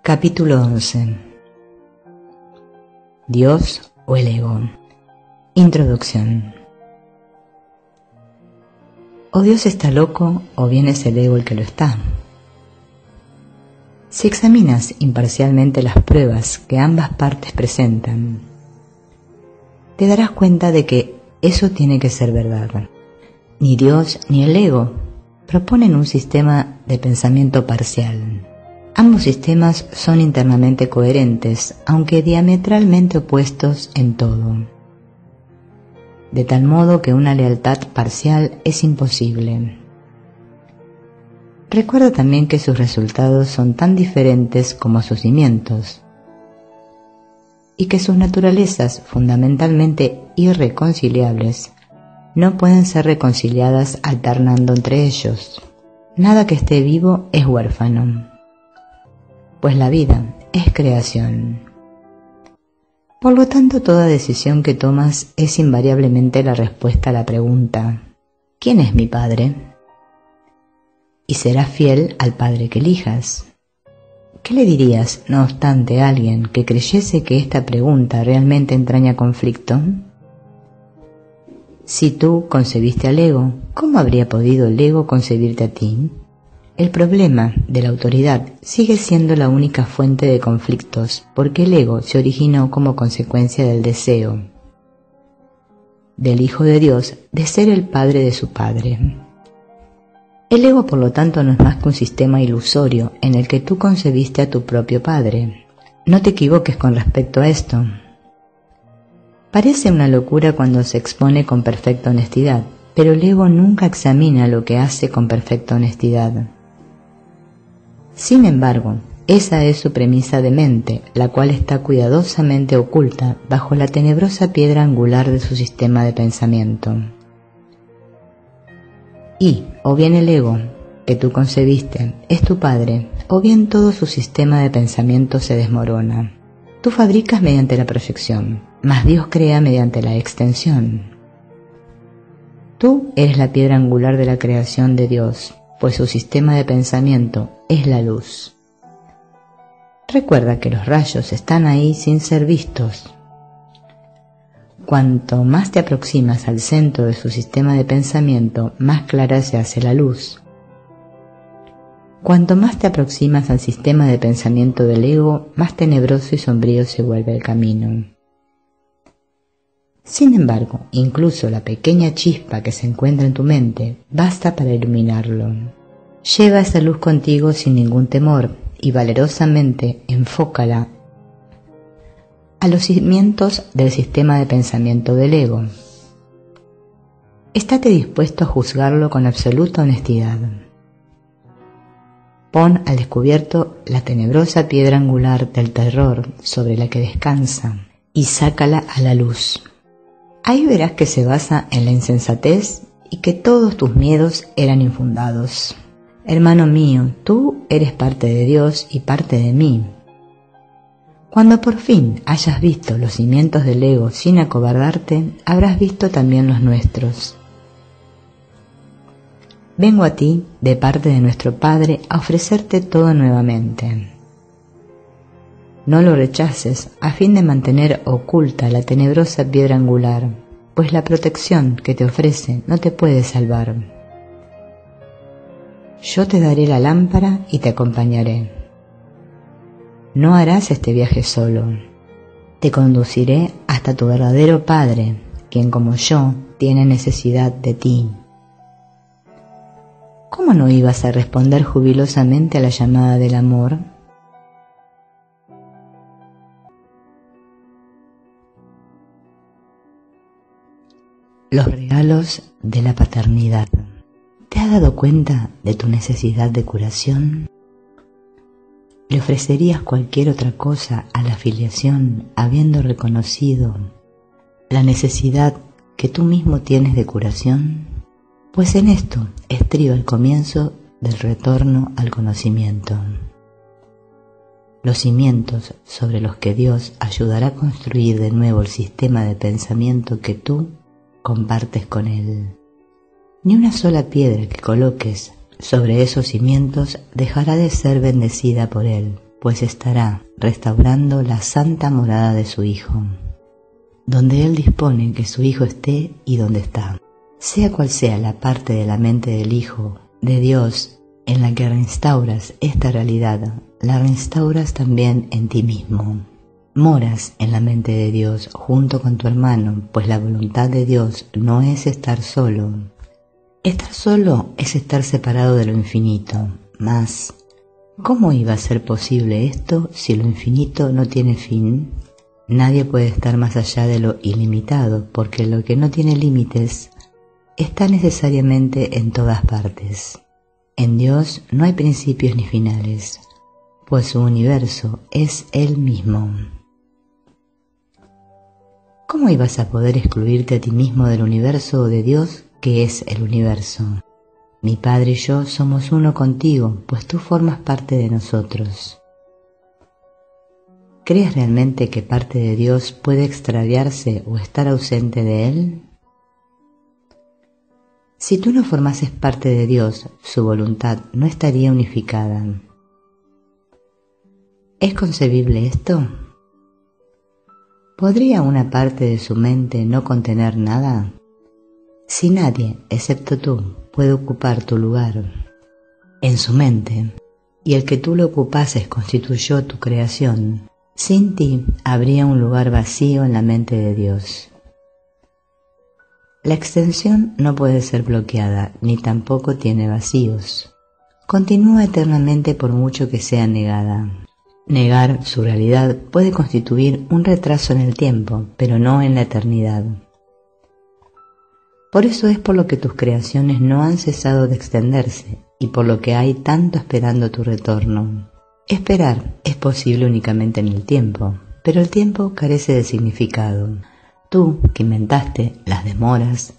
Capítulo 11. Dios o el ego. Introducción. O Dios está loco o bien es el ego el que lo está. Si examinas imparcialmente las pruebas que ambas partes presentan, te darás cuenta de que eso tiene que ser verdad. Ni Dios ni el ego proponen un sistema de pensamiento parcial. Ambos sistemas son internamente coherentes, aunque diametralmente opuestos en todo. De tal modo que una lealtad parcial es imposible. Recuerda también que sus resultados son tan diferentes como sus cimientos, y que sus naturalezas fundamentalmente irreconciliables no pueden ser reconciliadas alternando entre ellos. Nada que esté vivo es huérfano, pues la vida es creación. Por lo tanto, toda decisión que tomas es invariablemente la respuesta a la pregunta: ¿quién es mi padre? Y serás fiel al padre que elijas. ¿Qué le dirías, no obstante, a alguien que creyese que esta pregunta realmente entraña conflicto? Si tú concebiste al ego, ¿cómo habría podido el ego concebirte a ti? El problema de la autoridad sigue siendo la única fuente de conflictos, porque el ego se originó como consecuencia del deseo del Hijo de Dios de ser el padre de su Padre. El ego, por lo tanto, no es más que un sistema ilusorio en el que tú concebiste a tu propio padre. No te equivoques con respecto a esto. Parece una locura cuando se expone con perfecta honestidad, pero el ego nunca examina lo que hace con perfecta honestidad. Sin embargo, esa es su premisa de mente, la cual está cuidadosamente oculta bajo la tenebrosa piedra angular de su sistema de pensamiento. Y, o bien el ego que tú concebiste es tu padre, o bien todo su sistema de pensamiento se desmorona. Tú fabricas mediante la proyección, mas Dios crea mediante la extensión. Tú eres la piedra angular de la creación de Dios, pues su sistema de pensamiento es la luz. Recuerda que los rayos están ahí sin ser vistos. Cuanto más te aproximas al centro de su sistema de pensamiento, más clara se hace la luz. Cuanto más te aproximas al sistema de pensamiento del ego, más tenebroso y sombrío se vuelve el camino. Sin embargo, incluso la pequeña chispa que se encuentra en tu mente basta para iluminarlo. Lleva esa luz contigo sin ningún temor y valerosamente enfócala a los cimientos del sistema de pensamiento del ego. Estate dispuesto a juzgarlo con absoluta honestidad. Pon al descubierto la tenebrosa piedra angular del terror sobre la que descansa y sácala a la luz. Ahí verás que se basa en la insensatez y que todos tus miedos eran infundados. Hermano mío, tú eres parte de Dios y parte de mí. Cuando por fin hayas visto los cimientos del ego sin acobardarte, habrás visto también los nuestros. Vengo a ti, de parte de nuestro Padre, a ofrecerte todo nuevamente. No lo rechaces a fin de mantener oculta la tenebrosa piedra angular, pues la protección que te ofrece no te puede salvar. Yo te daré la lámpara y te acompañaré. No harás este viaje solo. Te conduciré hasta tu verdadero Padre, quien como yo tiene necesidad de ti. ¿Cómo no ibas a responder jubilosamente a la llamada del amor? Los regalos de la paternidad. ¿Te has dado cuenta de tu necesidad de curación? ¿Le ofrecerías cualquier otra cosa a la filiación habiendo reconocido la necesidad que tú mismo tienes de curación? Pues en esto estriba el comienzo del retorno al conocimiento. Los cimientos sobre los que Dios ayudará a construir de nuevo el sistema de pensamiento que tú compartes con Él. Ni una sola piedra que coloques sobre esos cimientos dejará de ser bendecida por Él, pues estará restaurando la santa morada de su Hijo, donde Él dispone que su Hijo esté y donde está. Sea cual sea la parte de la mente del Hijo, de Dios, en la que reinstauras esta realidad, la reinstauras también en ti mismo. Moras en la mente de Dios junto con tu hermano, pues la voluntad de Dios no es estar solo. Estar solo es estar separado de lo infinito, mas ¿cómo iba a ser posible esto si lo infinito no tiene fin? Nadie puede estar más allá de lo ilimitado, porque lo que no tiene límites está necesariamente en todas partes. En Dios no hay principios ni finales, pues su universo es Él mismo. ¿Cómo ibas a poder excluirte a ti mismo del universo o de Dios, que es el universo? Mi Padre y yo somos uno contigo, pues tú formas parte de nosotros. ¿Crees realmente que parte de Dios puede extraviarse o estar ausente de Él? Si tú no formases parte de Dios, su voluntad no estaría unificada. ¿Es concebible esto? ¿Podría una parte de su mente no contener nada? Si nadie, excepto tú, puede ocupar tu lugar en su mente, y el que tú lo ocupases constituyó tu creación, sin ti habría un lugar vacío en la mente de Dios. La extensión no puede ser bloqueada, ni tampoco tiene vacíos. Continúa eternamente por mucho que sea negada. Negar su realidad puede constituir un retraso en el tiempo, pero no en la eternidad. Por eso es por lo que tus creaciones no han cesado de extenderse, y por lo que hay tanto esperando tu retorno. Esperar es posible únicamente en el tiempo, pero el tiempo carece de significado. Tú, que inventaste las demoras,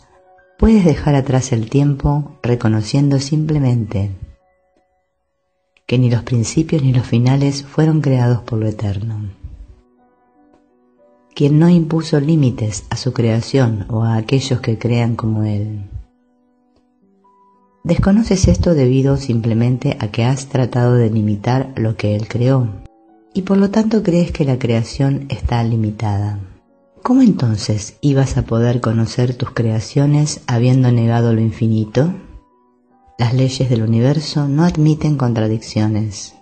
puedes dejar atrás el tiempo reconociendo simplemente que ni los principios ni los finales fueron creados por lo eterno. Quien no impuso límites a su creación o a aquellos que crean como Él. Desconoces esto debido simplemente a que has tratado de limitar lo que Él creó, y por lo tanto crees que la creación está limitada. ¿Cómo entonces ibas a poder conocer tus creaciones habiendo negado lo infinito? Las leyes del universo no admiten contradicciones.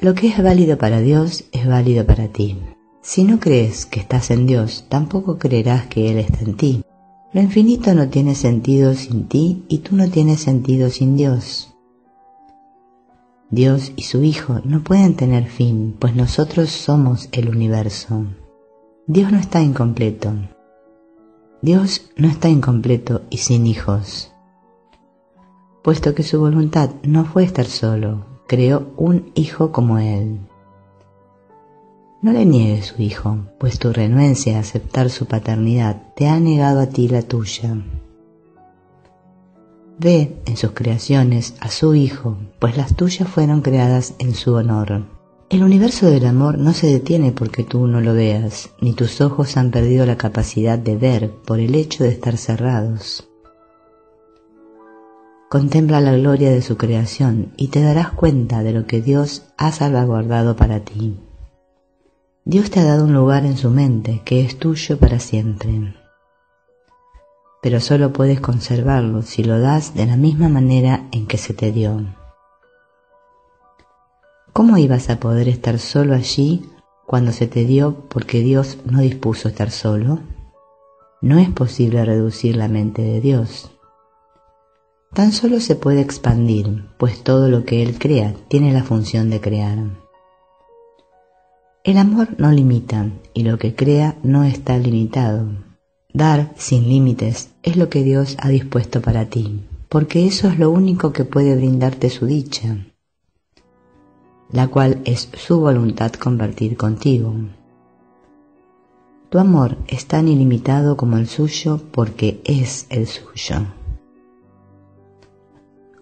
Lo que es válido para Dios es válido para ti. Si no crees que estás en Dios, tampoco creerás que Él está en ti. Lo infinito no tiene sentido sin ti y tú no tienes sentido sin Dios. Dios y su Hijo no pueden tener fin, pues nosotros somos el universo. Dios no está incompleto. Dios no está incompleto y sin hijos. Puesto que su voluntad no fue estar solo, creó un hijo como Él. No le niegues su hijo, pues tu renuencia a aceptar su paternidad te ha negado a ti la tuya. Ve en sus creaciones a su hijo, pues las tuyas fueron creadas en su honor. El universo del amor no se detiene porque tú no lo veas, ni tus ojos han perdido la capacidad de ver por el hecho de estar cerrados. Contempla la gloria de su creación y te darás cuenta de lo que Dios ha salvaguardado para ti. Dios te ha dado un lugar en su mente que es tuyo para siempre. Pero solo puedes conservarlo si lo das de la misma manera en que se te dio. ¿Cómo ibas a poder estar solo allí cuando se te dio porque Dios no dispuso estar solo? No es posible reducir la mente de Dios. Tan solo se puede expandir, pues todo lo que Él crea tiene la función de crear. El amor no limita, y lo que crea no está limitado. Dar sin límites es lo que Dios ha dispuesto para ti, porque eso es lo único que puede brindarte su dicha, la cual es su voluntad compartir contigo. Tu amor es tan ilimitado como el suyo porque es el suyo.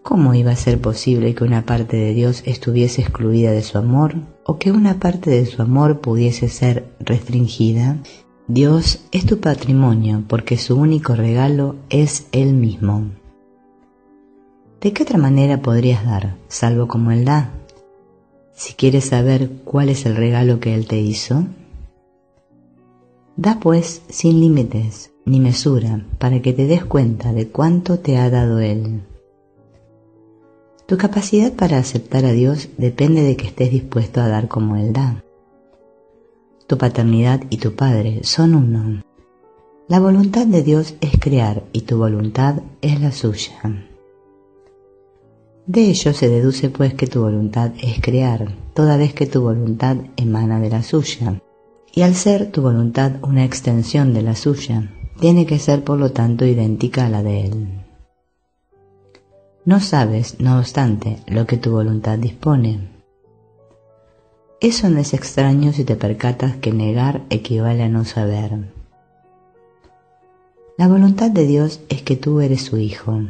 ¿Cómo iba a ser posible que una parte de Dios estuviese excluida de su amor o que una parte de su amor pudiese ser restringida? Dios es tu patrimonio porque su único regalo es Él mismo. ¿De qué otra manera podrías dar, salvo como Él da? si quieres saber cuál es el regalo que Él te hizo? Da pues sin límites ni mesura para que te des cuenta de cuánto te ha dado Él. Tu capacidad para aceptar a Dios depende de que estés dispuesto a dar como Él da. Tu paternidad y tu Padre son uno. La voluntad de Dios es crear y tu voluntad es la suya. De ello se deduce pues que tu voluntad es crear, toda vez que tu voluntad emana de la suya. Y al ser tu voluntad una extensión de la suya, tiene que ser por lo tanto idéntica a la de Él. No sabes, no obstante, lo que tu voluntad dispone. Eso no es extraño si te percatas que negar equivale a no saber. La voluntad de Dios es que tú eres su hijo.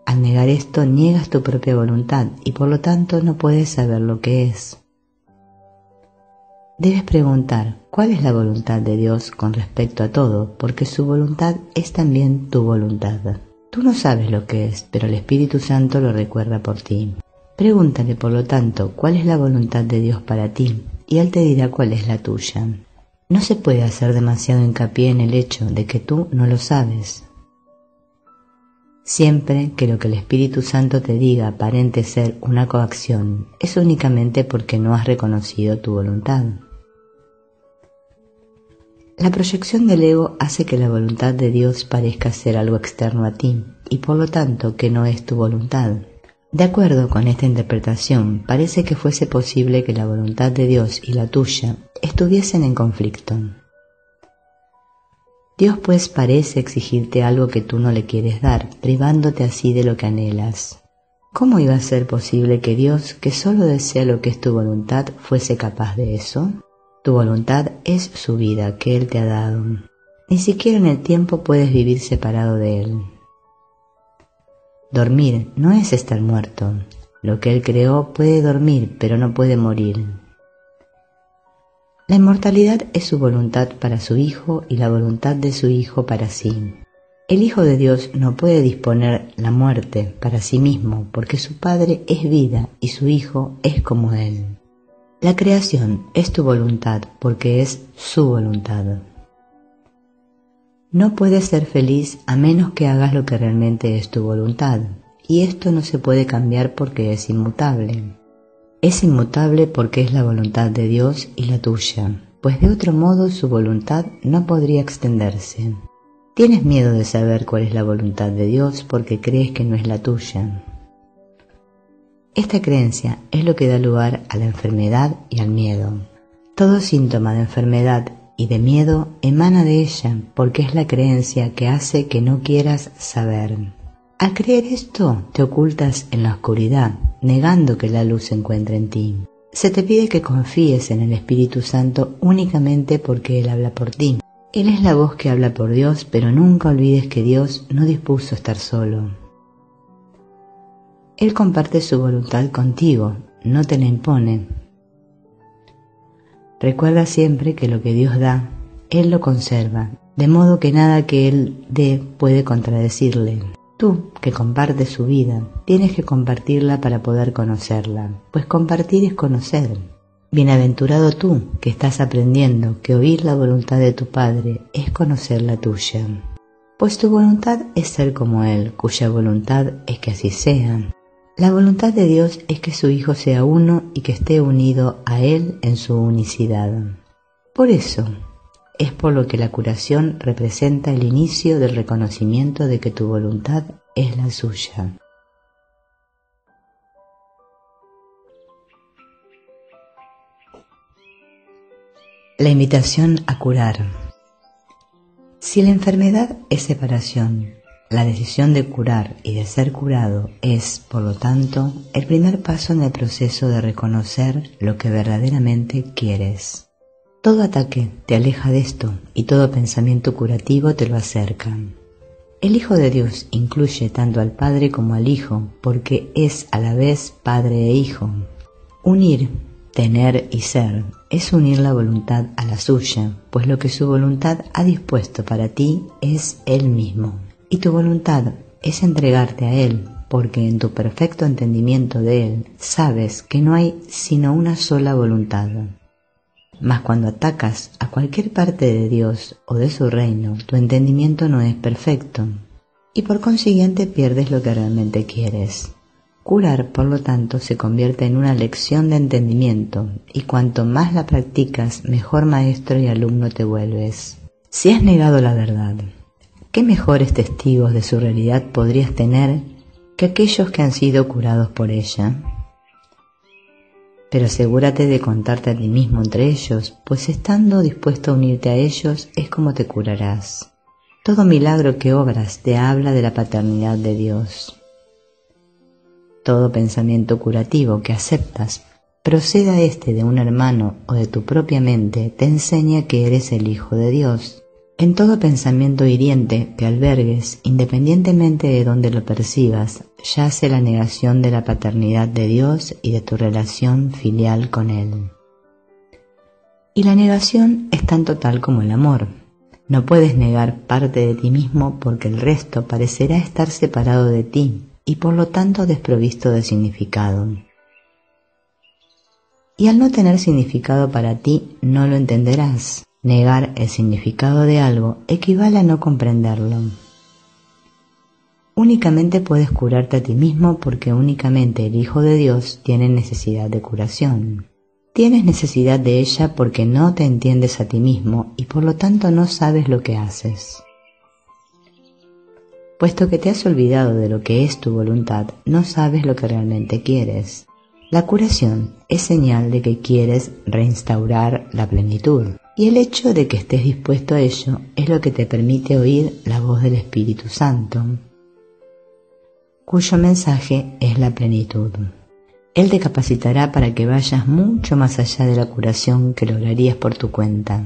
Al negar esto, niegas tu propia voluntad y por lo tanto no puedes saber lo que es. Debes preguntar, ¿cuál es la voluntad de Dios con respecto a todo? Porque su voluntad es también tu voluntad. Tú no sabes lo que es, pero el Espíritu Santo lo recuerda por ti. Pregúntale, por lo tanto, cuál es la voluntad de Dios para ti, y Él te dirá cuál es la tuya. No se puede hacer demasiado hincapié en el hecho de que tú no lo sabes. Siempre que lo que el Espíritu Santo te diga aparente ser una coacción, es únicamente porque no has reconocido tu voluntad. La proyección del ego hace que la voluntad de Dios parezca ser algo externo a ti, y por lo tanto que no es tu voluntad. De acuerdo con esta interpretación, parece que fuese posible que la voluntad de Dios y la tuya estuviesen en conflicto. Dios pues parece exigirte algo que tú no le quieres dar, privándote así de lo que anhelas. ¿Cómo iba a ser posible que Dios, que solo desea lo que es tu voluntad, fuese capaz de eso? Tu voluntad es su vida que Él te ha dado. Ni siquiera en el tiempo puedes vivir separado de Él. Dormir no es estar muerto. Lo que Él creó puede dormir, pero no puede morir. La inmortalidad es su voluntad para su Hijo y la voluntad de su Hijo para sí. El Hijo de Dios no puede disponer la muerte para sí mismo, porque su Padre es vida y su Hijo es como Él. La creación es tu voluntad porque es su voluntad. No puedes ser feliz a menos que hagas lo que realmente es tu voluntad, y esto no se puede cambiar porque es inmutable. Es inmutable porque es la voluntad de Dios y la tuya, pues de otro modo su voluntad no podría extenderse. Tienes miedo de saber cuál es la voluntad de Dios porque crees que no es la tuya. Esta creencia es lo que da lugar a la enfermedad y al miedo. Todo síntoma de enfermedad y de miedo emana de ella porque es la creencia que hace que no quieras saber. Al creer esto, te ocultas en la oscuridad, negando que la luz se encuentre en ti. Se te pide que confíes en el Espíritu Santo únicamente porque Él habla por ti. Él es la voz que habla por Dios, pero nunca olvides que Dios no dispuso estar solo. Él comparte su voluntad contigo, no te la impone. Recuerda siempre que lo que Dios da, Él lo conserva, de modo que nada que Él dé puede contradecirle. Tú, que compartes su vida, tienes que compartirla para poder conocerla, pues compartir es conocer. Bienaventurado tú, que estás aprendiendo que oír la voluntad de tu Padre es conocer la tuya. Pues tu voluntad es ser como Él, cuya voluntad es que así sea. La voluntad de Dios es que su Hijo sea uno y que esté unido a Él en su unicidad. Por eso, es por lo que la curación representa el inicio del reconocimiento de que tu voluntad es la suya. La invitación a curar. Si la enfermedad es separación, la decisión de curar y de ser curado es, por lo tanto, el primer paso en el proceso de reconocer lo que verdaderamente quieres. Todo ataque te aleja de esto y todo pensamiento curativo te lo acerca. El Hijo de Dios incluye tanto al Padre como al Hijo porque es a la vez Padre e Hijo. Unir, tener y ser es unir la voluntad a la suya, pues lo que su voluntad ha dispuesto para ti es Él mismo. Y tu voluntad es entregarte a Él, porque en tu perfecto entendimiento de Él sabes que no hay sino una sola voluntad. Mas cuando atacas a cualquier parte de Dios o de su reino, tu entendimiento no es perfecto, y por consiguiente pierdes lo que realmente quieres. Curar, por lo tanto, se convierte en una lección de entendimiento, y cuanto más la practicas, mejor maestro y alumno te vuelves. Si has negado la verdad, ¿qué mejores testigos de su realidad podrías tener que aquellos que han sido curados por ella? Pero asegúrate de contarte a ti mismo entre ellos, pues estando dispuesto a unirte a ellos es como te curarás. Todo milagro que obras te habla de la paternidad de Dios. Todo pensamiento curativo que aceptas, proceda este de un hermano o de tu propia mente, te enseña que eres el Hijo de Dios. En todo pensamiento hiriente que albergues, independientemente de donde lo percibas, yace la negación de la paternidad de Dios y de tu relación filial con Él. Y la negación es tan total como el amor. No puedes negar parte de ti mismo porque el resto parecerá estar separado de ti y por lo tanto desprovisto de significado. Y al no tener significado para ti, no lo entenderás. Negar el significado de algo equivale a no comprenderlo. Únicamente puedes curarte a ti mismo porque únicamente el Hijo de Dios tiene necesidad de curación. Tienes necesidad de ella porque no te entiendes a ti mismo y por lo tanto no sabes lo que haces. Puesto que te has olvidado de lo que es tu voluntad, no sabes lo que realmente quieres. La curación es señal de que quieres reinstaurar la plenitud. Y el hecho de que estés dispuesto a ello es lo que te permite oír la voz del Espíritu Santo, cuyo mensaje es la plenitud. Él te capacitará para que vayas mucho más allá de la curación que lograrías por tu cuenta,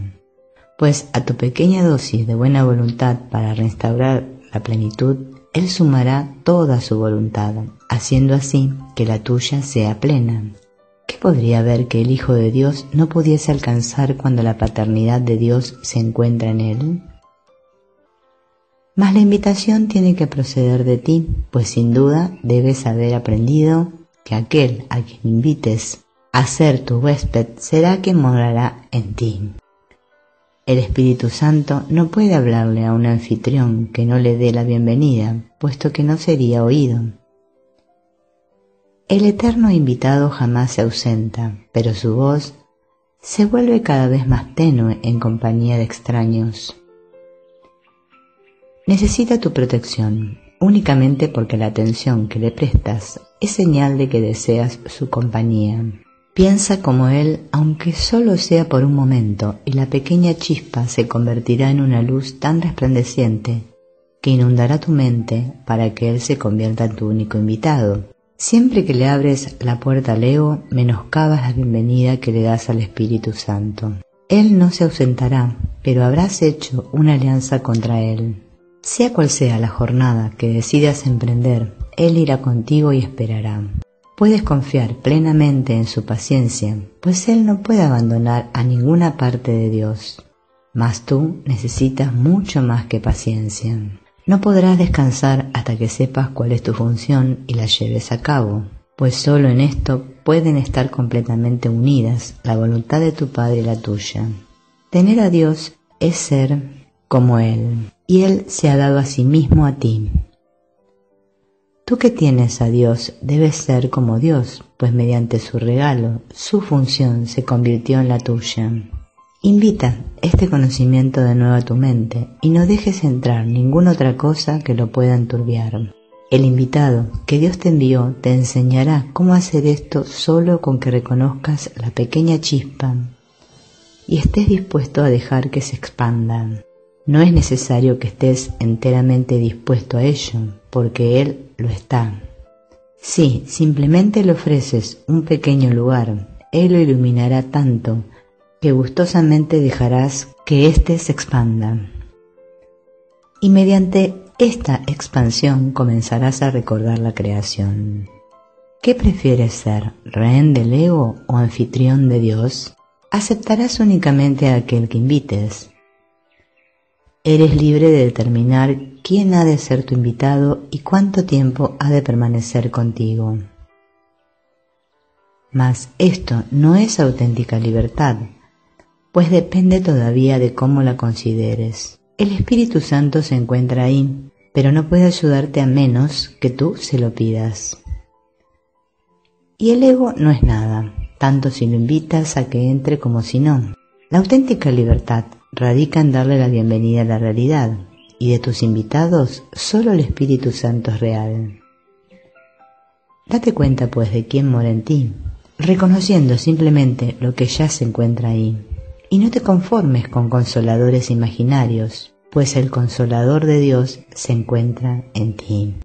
pues a tu pequeña dosis de buena voluntad para restaurar la plenitud, Él sumará toda su voluntad, haciendo así que la tuya sea plena. ¿Qué podría haber que el Hijo de Dios no pudiese alcanzar cuando la paternidad de Dios se encuentra en Él? Mas la invitación tiene que proceder de ti, pues sin duda debes haber aprendido que aquel a quien invites a ser tu huésped será quien morará en ti. El Espíritu Santo no puede hablarle a un anfitrión que no le dé la bienvenida, puesto que no sería oído. El eterno invitado jamás se ausenta, pero su voz se vuelve cada vez más tenue en compañía de extraños. Necesita tu protección, únicamente porque la atención que le prestas es señal de que deseas su compañía. Piensa como Él, aunque solo sea por un momento, y la pequeña chispa se convertirá en una luz tan resplandeciente que inundará tu mente para que Él se convierta en tu único invitado. Siempre que le abres la puerta al ego, menoscabas la bienvenida que le das al Espíritu Santo. Él no se ausentará, pero habrás hecho una alianza contra Él. Sea cual sea la jornada que decidas emprender, Él irá contigo y esperará. Puedes confiar plenamente en su paciencia, pues Él no puede abandonar a ninguna parte de Dios. Mas tú necesitas mucho más que paciencia. No podrás descansar hasta que sepas cuál es tu función y la lleves a cabo, pues solo en esto pueden estar completamente unidas la voluntad de tu Padre y la tuya. Tener a Dios es ser como Él, y Él se ha dado a sí mismo a ti. Tú que tienes a Dios debes ser como Dios, pues mediante su regalo, su función se convirtió en la tuya. Invita este conocimiento de nuevo a tu mente y no dejes entrar ninguna otra cosa que lo pueda enturbiar. El invitado que Dios te envió te enseñará cómo hacer esto solo con que reconozcas la pequeña chispa y estés dispuesto a dejar que se expanda. No es necesario que estés enteramente dispuesto a ello, porque Él lo está. Si simplemente le ofreces un pequeño lugar, Él lo iluminará tanto que gustosamente dejarás que éste se expanda. Y mediante esta expansión comenzarás a recordar la creación. ¿Qué prefieres ser, rehén del ego o anfitrión de Dios? Aceptarás únicamente a aquel que invites. Eres libre de determinar quién ha de ser tu invitado y cuánto tiempo ha de permanecer contigo. Mas esto no es auténtica libertad, pues depende todavía de cómo la consideres. El Espíritu Santo se encuentra ahí, pero no puede ayudarte a menos que tú se lo pidas. Y el ego no es nada, tanto si lo invitas a que entre como si no. La auténtica libertad radica en darle la bienvenida a la realidad, y de tus invitados solo el Espíritu Santo es real. Date cuenta pues de quién mora en ti, reconociendo simplemente lo que ya se encuentra ahí, y no te conformes con consoladores imaginarios, pues el consolador de Dios se encuentra en ti.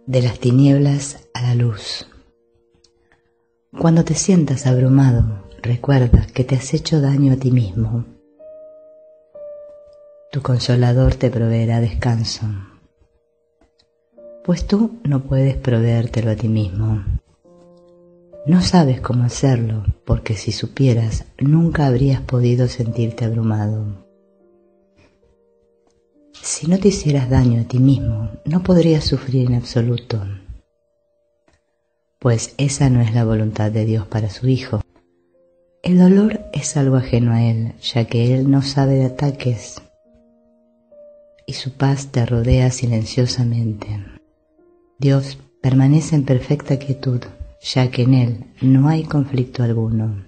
De las tinieblas a la luz. Cuando te sientas abrumado, recuerda que te has hecho daño a ti mismo. Tu consolador te proveerá descanso, pues tú no puedes proveértelo a ti mismo. No sabes cómo hacerlo, porque si supieras, nunca habrías podido sentirte abrumado. Si no te hicieras daño a ti mismo, no podrías sufrir en absoluto, pues esa no es la voluntad de Dios para su Hijo. El dolor es algo ajeno a Él, ya que Él no sabe de ataques, y su paz te rodea silenciosamente. Dios permanece en perfecta quietud, ya que en Él no hay conflicto alguno.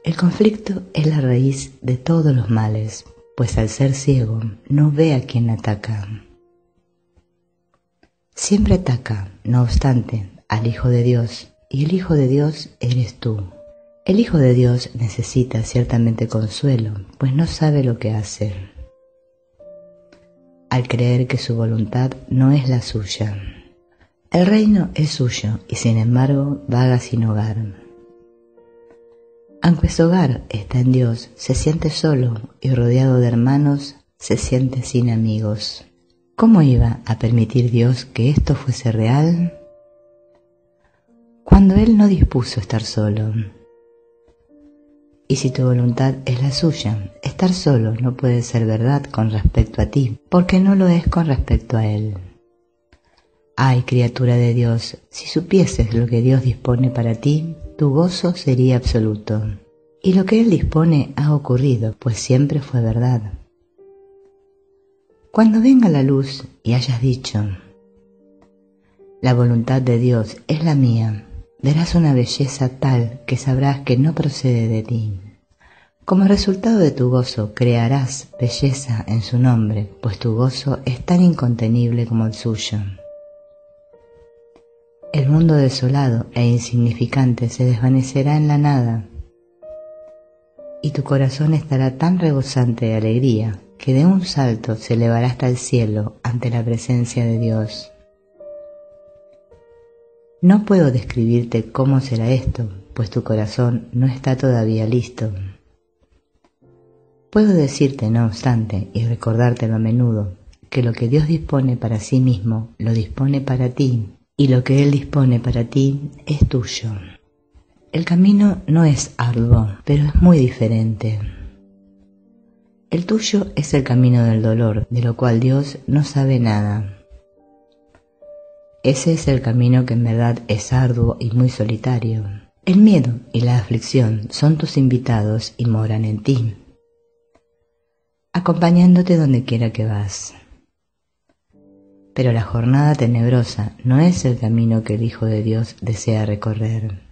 El conflicto es la raíz de todos los males, pues al ser ciego no ve a quien ataca. Siempre ataca, no obstante, al Hijo de Dios, y el Hijo de Dios eres tú. El Hijo de Dios necesita ciertamente consuelo, pues no sabe lo que hace, al creer que su voluntad no es la suya. El reino es suyo y sin embargo vaga sin hogar. Aunque su hogar está en Dios, se siente solo y rodeado de hermanos, se siente sin amigos. ¿Cómo iba a permitir Dios que esto fuese real? Cuando Él no dispuso estar solo. Y si tu voluntad es la suya, estar solo no puede ser verdad con respecto a ti, porque no lo es con respecto a Él. Ay, criatura de Dios, si supieses lo que Dios dispone para ti, tu gozo sería absoluto. Y lo que Él dispone ha ocurrido, pues siempre fue verdad. Cuando venga la luz y hayas dicho, la voluntad de Dios es la mía, verás una belleza tal que sabrás que no procede de ti. Como resultado de tu gozo, crearás belleza en su nombre, pues tu gozo es tan incontenible como el suyo. El mundo desolado e insignificante se desvanecerá en la nada, y tu corazón estará tan rebosante de alegría que de un salto se elevará hasta el cielo ante la presencia de Dios. No puedo describirte cómo será esto, pues tu corazón no está todavía listo. Puedo decirte, no obstante, y recordártelo a menudo, que lo que Dios dispone para sí mismo, lo dispone para ti, y lo que Él dispone para ti es tuyo. El camino no es arduo, pero es muy diferente. El tuyo es el camino del dolor, de lo cual Dios no sabe nada. Ese es el camino que en verdad es arduo y muy solitario. El miedo y la aflicción son tus invitados y moran en ti, acompañándote donde quiera que vas. Pero la jornada tenebrosa no es el camino que el Hijo de Dios desea recorrer.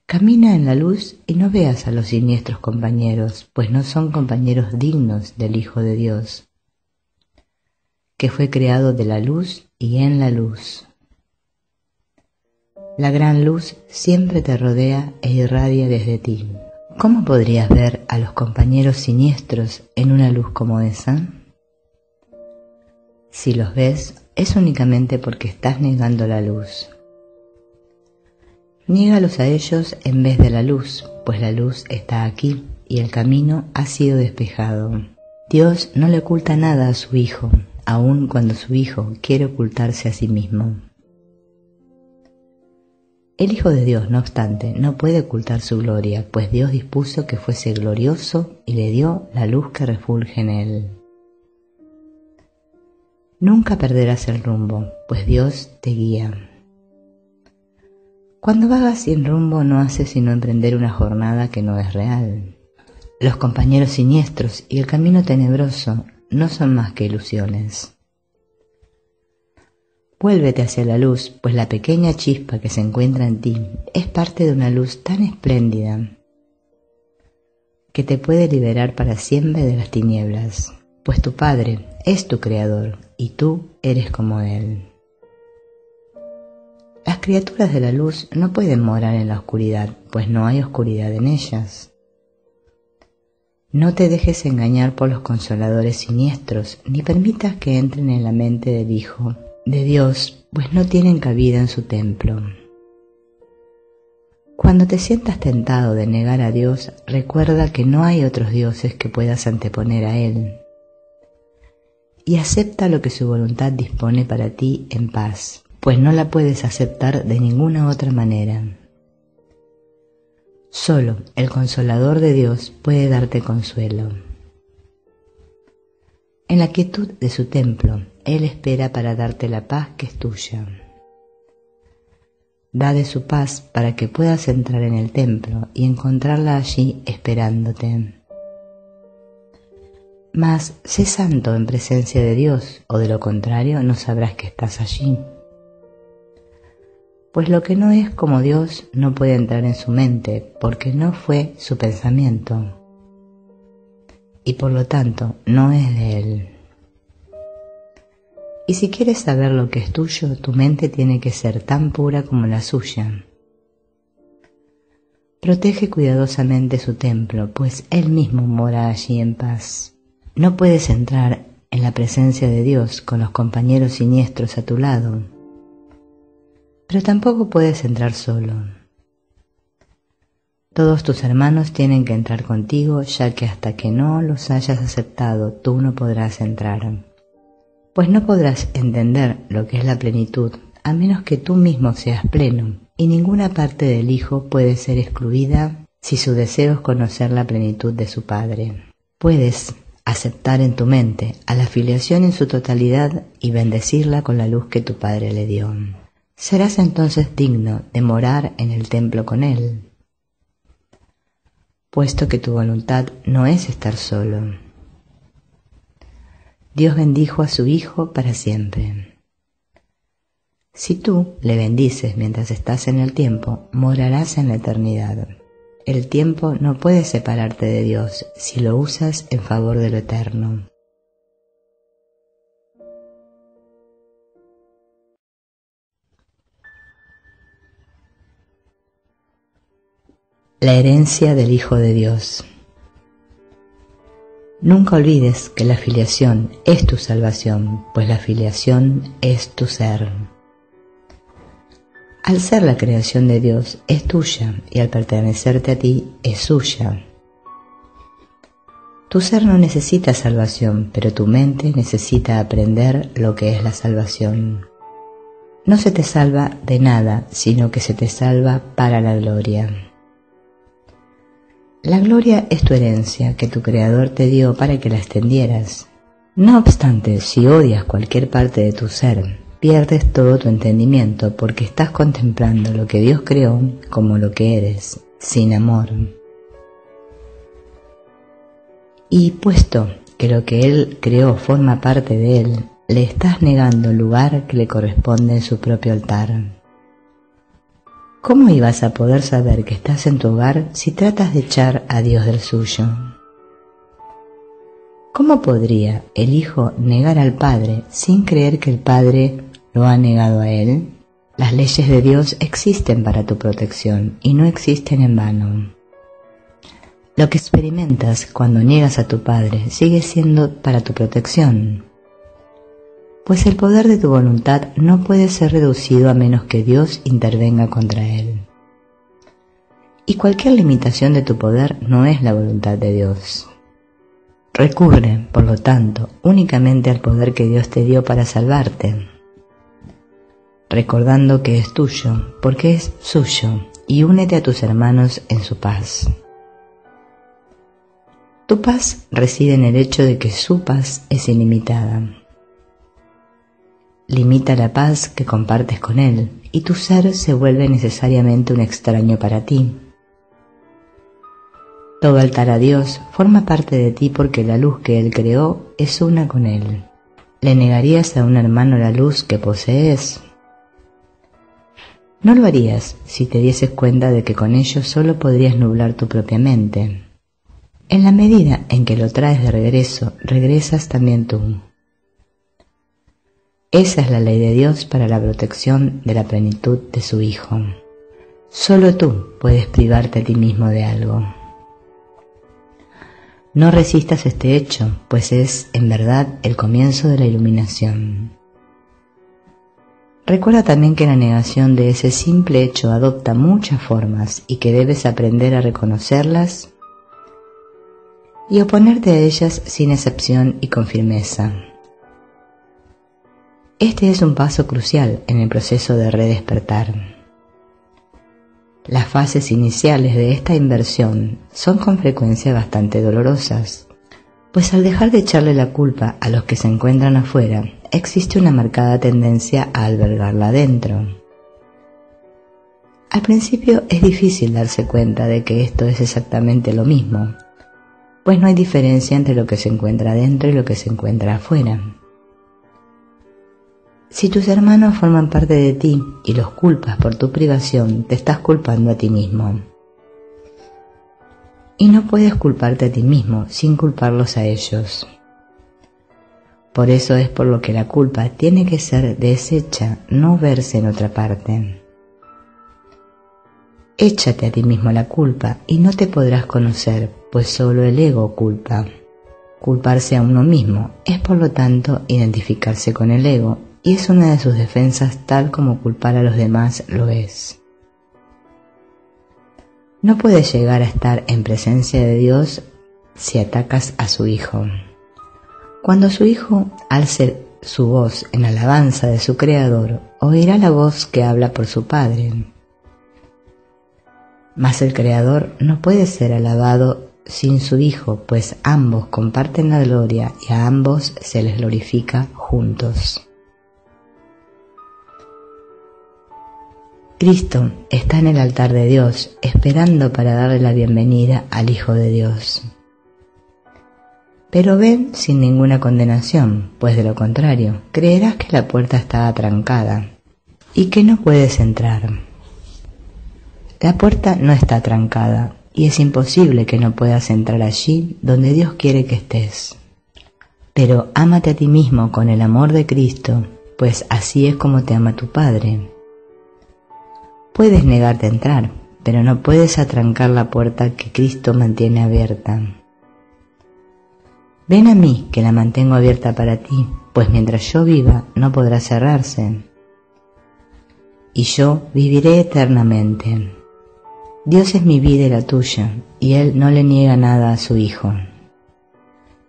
Camina en la luz y no veas a los siniestros compañeros, pues no son compañeros dignos del Hijo de Dios, que fue creado de la luz y en la luz. La gran luz siempre te rodea e irradia desde ti. ¿Cómo podrías ver a los compañeros siniestros en una luz como esa? Si los ves, es únicamente porque estás negando la luz. Niégalos a ellos en vez de la luz, pues la luz está aquí y el camino ha sido despejado. Dios no le oculta nada a su Hijo, aun cuando su Hijo quiere ocultarse a sí mismo. El Hijo de Dios, no obstante, no puede ocultar su gloria, pues Dios dispuso que fuese glorioso y le dio la luz que refulge en él. Nunca perderás el rumbo, pues Dios te guía. Cuando vagas sin rumbo no haces sino emprender una jornada que no es real. Los compañeros siniestros y el camino tenebroso no son más que ilusiones. Vuélvete hacia la luz, pues la pequeña chispa que se encuentra en ti es parte de una luz tan espléndida que te puede liberar para siempre de las tinieblas, pues tu Padre es tu Creador y tú eres como Él. Las criaturas de la luz no pueden morar en la oscuridad, pues no hay oscuridad en ellas. No te dejes engañar por los consoladores siniestros, ni permitas que entren en la mente del Hijo de Dios, pues no tienen cabida en su templo. Cuando te sientas tentado de negar a Dios, recuerda que no hay otros dioses que puedas anteponer a Él. Y acepta lo que su voluntad dispone para ti en paz, pues no la puedes aceptar de ninguna otra manera. Solo el Consolador de Dios puede darte consuelo. En la quietud de su templo, Él espera para darte la paz que es tuya. Da de su paz para que puedas entrar en el templo y encontrarla allí esperándote. Mas sé santo en presencia de Dios, o de lo contrario no sabrás que estás allí. Pues lo que no es como Dios no puede entrar en su mente, porque no fue su pensamiento, y por lo tanto no es de Él. Y si quieres saber lo que es tuyo, tu mente tiene que ser tan pura como la suya. Protege cuidadosamente su templo, pues Él mismo mora allí en paz. No puedes entrar en la presencia de Dios con los compañeros siniestros a tu lado, pero tampoco puedes entrar solo. Todos tus hermanos tienen que entrar contigo, ya que hasta que no los hayas aceptado, tú no podrás entrar. Pues no podrás entender lo que es la plenitud, a menos que tú mismo seas pleno, y ninguna parte del Hijo puede ser excluida si su deseo es conocer la plenitud de su Padre. Puedes aceptar en tu mente a la filiación en su totalidad y bendecirla con la luz que tu Padre le dio. Serás entonces digno de morar en el templo con Él, puesto que tu voluntad no es estar solo. Dios bendijo a su Hijo para siempre. Si tú le bendices mientras estás en el tiempo, morarás en la eternidad. El tiempo no puede separarte de Dios si lo usas en favor de lo eterno. La herencia del Hijo de Dios. Nunca olvides que la filiación es tu salvación, pues la filiación es tu ser. Al ser la creación de Dios es tuya y al pertenecerte a ti es suya. Tu ser no necesita salvación, pero tu mente necesita aprender lo que es la salvación. No se te salva de nada, sino que se te salva para la gloria. La gloria es tu herencia que tu Creador te dio para que la extendieras. No obstante, si odias cualquier parte de tu ser, pierdes todo tu entendimiento porque estás contemplando lo que Dios creó como lo que eres, sin amor. Y puesto que lo que Él creó forma parte de Él, le estás negando el lugar que le corresponde en su propio altar. ¿Cómo ibas a poder saber que estás en tu hogar si tratas de echar a Dios del suyo? ¿Cómo podría el Hijo negar al Padre sin creer que el Padre lo ha negado a Él? Las leyes de Dios existen para tu protección y no existen en vano. Lo que experimentas cuando niegas a tu Padre sigue siendo para tu protección, pues el poder de tu voluntad no puede ser reducido a menos que Dios intervenga contra él. Y cualquier limitación de tu poder no es la voluntad de Dios. Recurre, por lo tanto, únicamente al poder que Dios te dio para salvarte. recordando que es tuyo, porque es suyo, y únete a tus hermanos en su paz. Tu paz reside en el hecho de que su paz es ilimitada. Limita la paz que compartes con él, y tu ser se vuelve necesariamente un extraño para ti. Todo altar a Dios forma parte de ti porque la luz que Él creó es una con Él. ¿Le negarías a un hermano la luz que posees? No lo harías si te dieses cuenta de que con ello solo podrías nublar tu propia mente. En la medida en que lo traes de regreso, regresas también tú. Esa es la ley de Dios para la protección de la plenitud de su Hijo. Solo tú puedes privarte a ti mismo de algo. No resistas este hecho, pues es, en verdad, el comienzo de la iluminación. Recuerda también que la negación de ese simple hecho adopta muchas formas y que debes aprender a reconocerlas y oponerte a ellas sin excepción y con firmeza. Este es un paso crucial en el proceso de redespertar. Las fases iniciales de esta inversión son con frecuencia bastante dolorosas, pues al dejar de echarle la culpa a los que se encuentran afuera, existe una marcada tendencia a albergarla adentro. Al principio es difícil darse cuenta de que esto es exactamente lo mismo, pues no hay diferencia entre lo que se encuentra adentro y lo que se encuentra afuera. Si tus hermanos forman parte de ti y los culpas por tu privación, te estás culpando a ti mismo. Y no puedes culparte a ti mismo sin culparlos a ellos. Por eso es por lo que la culpa tiene que ser deshecha, no verse en otra parte. Échate a ti mismo la culpa y no te podrás conocer, pues solo el ego culpa. Culparse a uno mismo es, por lo tanto, identificarse con el ego, y es una de sus defensas tal como culpar a los demás lo es. No puedes llegar a estar en presencia de Dios si atacas a su Hijo. Cuando su Hijo alce su voz en alabanza de su Creador, oirá la voz que habla por su Padre. Mas el Creador no puede ser alabado sin su Hijo, pues ambos comparten la gloria y a ambos se les glorifica juntos. Cristo está en el altar de Dios, esperando para darle la bienvenida al Hijo de Dios. Pero ven sin ninguna condenación, pues de lo contrario, creerás que la puerta está atrancada y que no puedes entrar. La puerta no está atrancada y es imposible que no puedas entrar allí donde Dios quiere que estés. Pero ámate a ti mismo con el amor de Cristo, pues así es como te ama tu Padre. Puedes negarte a entrar, pero no puedes atrancar la puerta que Cristo mantiene abierta. Ven a mí, que la mantengo abierta para ti, pues mientras yo viva no podrá cerrarse. Y yo viviré eternamente. Dios es mi vida y la tuya, y Él no le niega nada a su Hijo.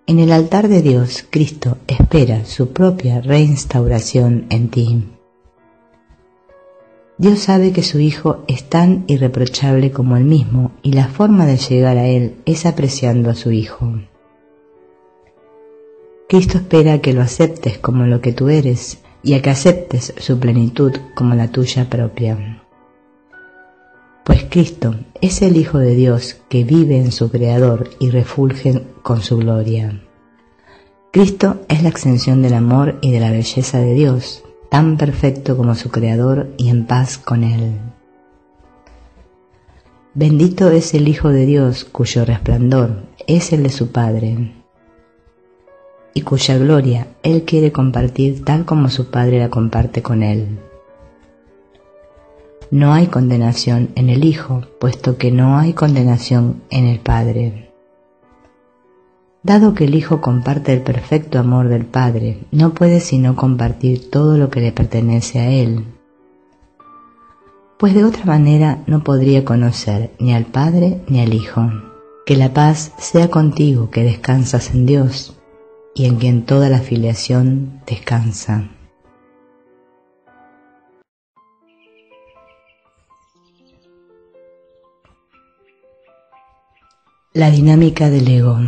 En el altar de Dios, Cristo espera su propia reinstauración en ti. Dios sabe que su Hijo es tan irreprochable como Él mismo, y la forma de llegar a Él es apreciando a su Hijo. Cristo espera que lo aceptes como lo que tú eres, y a que aceptes su plenitud como la tuya propia. Pues Cristo es el Hijo de Dios que vive en su Creador y refulge con su gloria. Cristo es la extensión del amor y de la belleza de Dios, tan perfecto como su Creador y en paz con Él. Bendito es el Hijo de Dios cuyo resplandor es el de su Padre, y cuya gloria Él quiere compartir tal como su Padre la comparte con Él. No hay condenación en el Hijo, puesto que no hay condenación en el Padre. Dado que el Hijo comparte el perfecto amor del Padre, no puede sino compartir todo lo que le pertenece a Él, pues de otra manera no podría conocer ni al Padre ni al Hijo. Que la paz sea contigo, que descansas en Dios, y en quien toda la filiación descansa. La dinámica del ego.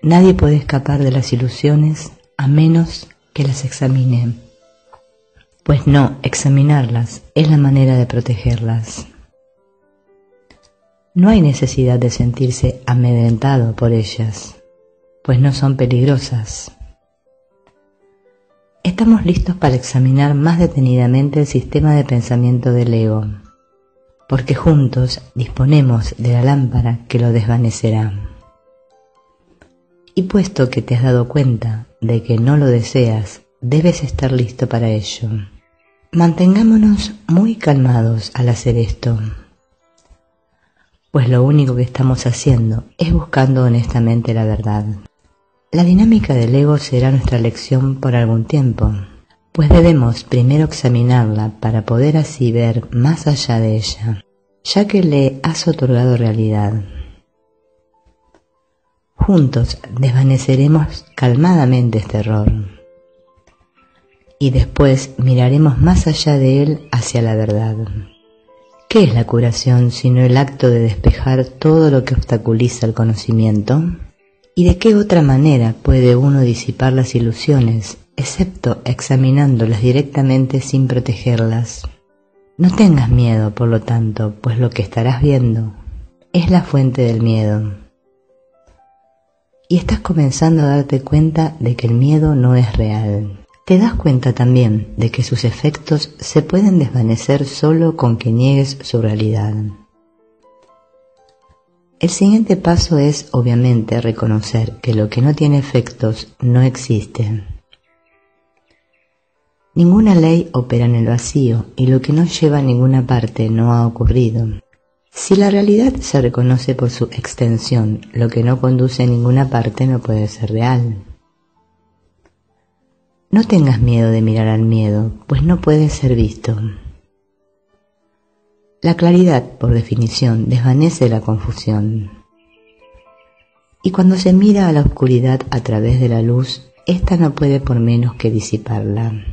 Nadie puede escapar de las ilusiones a menos que las examine, pues no examinarlas es la manera de protegerlas. No hay necesidad de sentirse amedrentado por ellas, pues no son peligrosas. Estamos listos para examinar más detenidamente el sistema de pensamiento del ego, porque juntos disponemos de la lámpara que lo desvanecerá. Y puesto que te has dado cuenta de que no lo deseas, debes estar listo para ello. Mantengámonos muy calmados al hacer esto, pues lo único que estamos haciendo es buscando honestamente la verdad. La dinámica del ego será nuestra lección por algún tiempo, pues debemos primero examinarla para poder así ver más allá de ella, ya que le has otorgado realidad. Juntos desvaneceremos calmadamente este error y después miraremos más allá de él hacia la verdad. ¿Qué es la curación sino el acto de despejar todo lo que obstaculiza el conocimiento? ¿Y de qué otra manera puede uno disipar las ilusiones, excepto examinándolas directamente sin protegerlas? No tengas miedo, por lo tanto, pues lo que estarás viendo es la fuente del miedo. Y estás comenzando a darte cuenta de que el miedo no es real. Te das cuenta también de que sus efectos se pueden desvanecer solo con que niegues su realidad. El siguiente paso es, obviamente, reconocer que lo que no tiene efectos no existe. Ninguna ley opera en el vacío y lo que no lleva a ninguna parte no ha ocurrido. Si la realidad se reconoce por su extensión, lo que no conduce a ninguna parte no puede ser real. No tengas miedo de mirar al miedo, pues no puede ser visto. La claridad, por definición, desvanece la confusión. Y cuando se mira a la oscuridad a través de la luz, ésta no puede por menos que disiparla.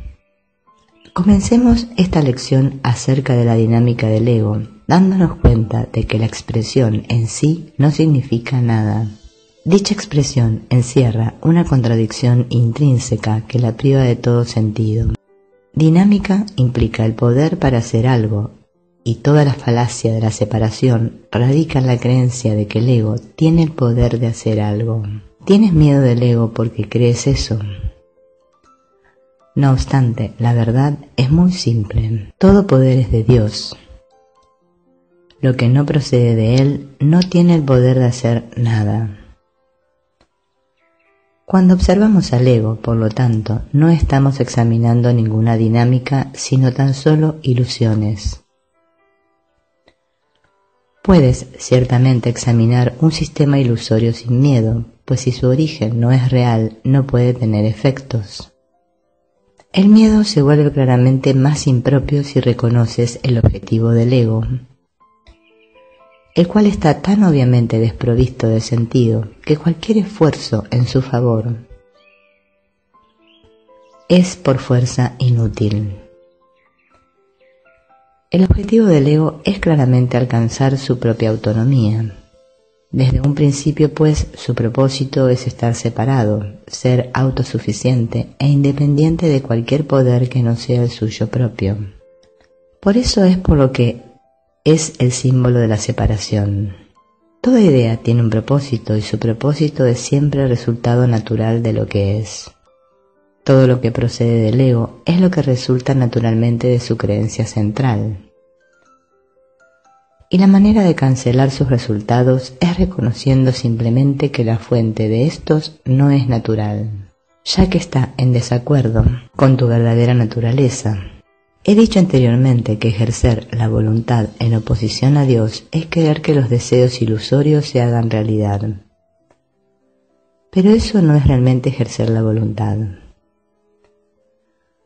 Comencemos esta lección acerca de la dinámica del ego, dándonos cuenta de que la expresión en sí no significa nada. Dicha expresión encierra una contradicción intrínseca que la priva de todo sentido. Dinámica implica el poder para hacer algo, y toda la falacia de la separación radica en la creencia de que el ego tiene el poder de hacer algo. Tienes miedo del ego porque crees eso. No obstante, la verdad es muy simple. Todo poder es de Dios. Lo que no procede de Él no tiene el poder de hacer nada. Cuando observamos al ego, por lo tanto, no estamos examinando ninguna dinámica, sino tan solo ilusiones. Puedes ciertamente examinar un sistema ilusorio sin miedo, pues si su origen no es real, no puede tener efectos. El miedo se vuelve claramente más impropio si reconoces el objetivo del ego, el cual está tan obviamente desprovisto de sentido que cualquier esfuerzo en su favor es por fuerza inútil. El objetivo del ego es claramente alcanzar su propia autonomía. Desde un principio, pues, su propósito es estar separado, ser autosuficiente e independiente de cualquier poder que no sea el suyo propio. Por eso es por lo que es el símbolo de la separación. Toda idea tiene un propósito y su propósito es siempre el resultado natural de lo que es. Todo lo que procede del ego es lo que resulta naturalmente de su creencia central. Y la manera de cancelar sus resultados es reconociendo simplemente que la fuente de estos no es natural, ya que está en desacuerdo con tu verdadera naturaleza. He dicho anteriormente que ejercer la voluntad en oposición a Dios es querer que los deseos ilusorios se hagan realidad. Pero eso no es realmente ejercer la voluntad.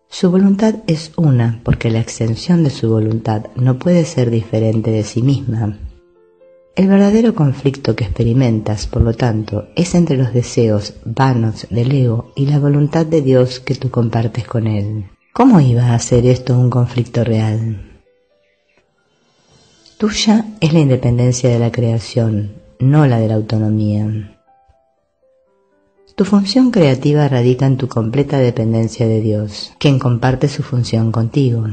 Su voluntad es una porque la extensión de su voluntad no puede ser diferente de sí misma. El verdadero conflicto que experimentas, por lo tanto, es entre los deseos vanos del ego y la voluntad de Dios que tú compartes con él. ¿Cómo iba a ser esto un conflicto real? Tuya es la independencia de la creación, no la de la autonomía. Tu función creativa radica en tu completa dependencia de Dios, quien comparte su función contigo.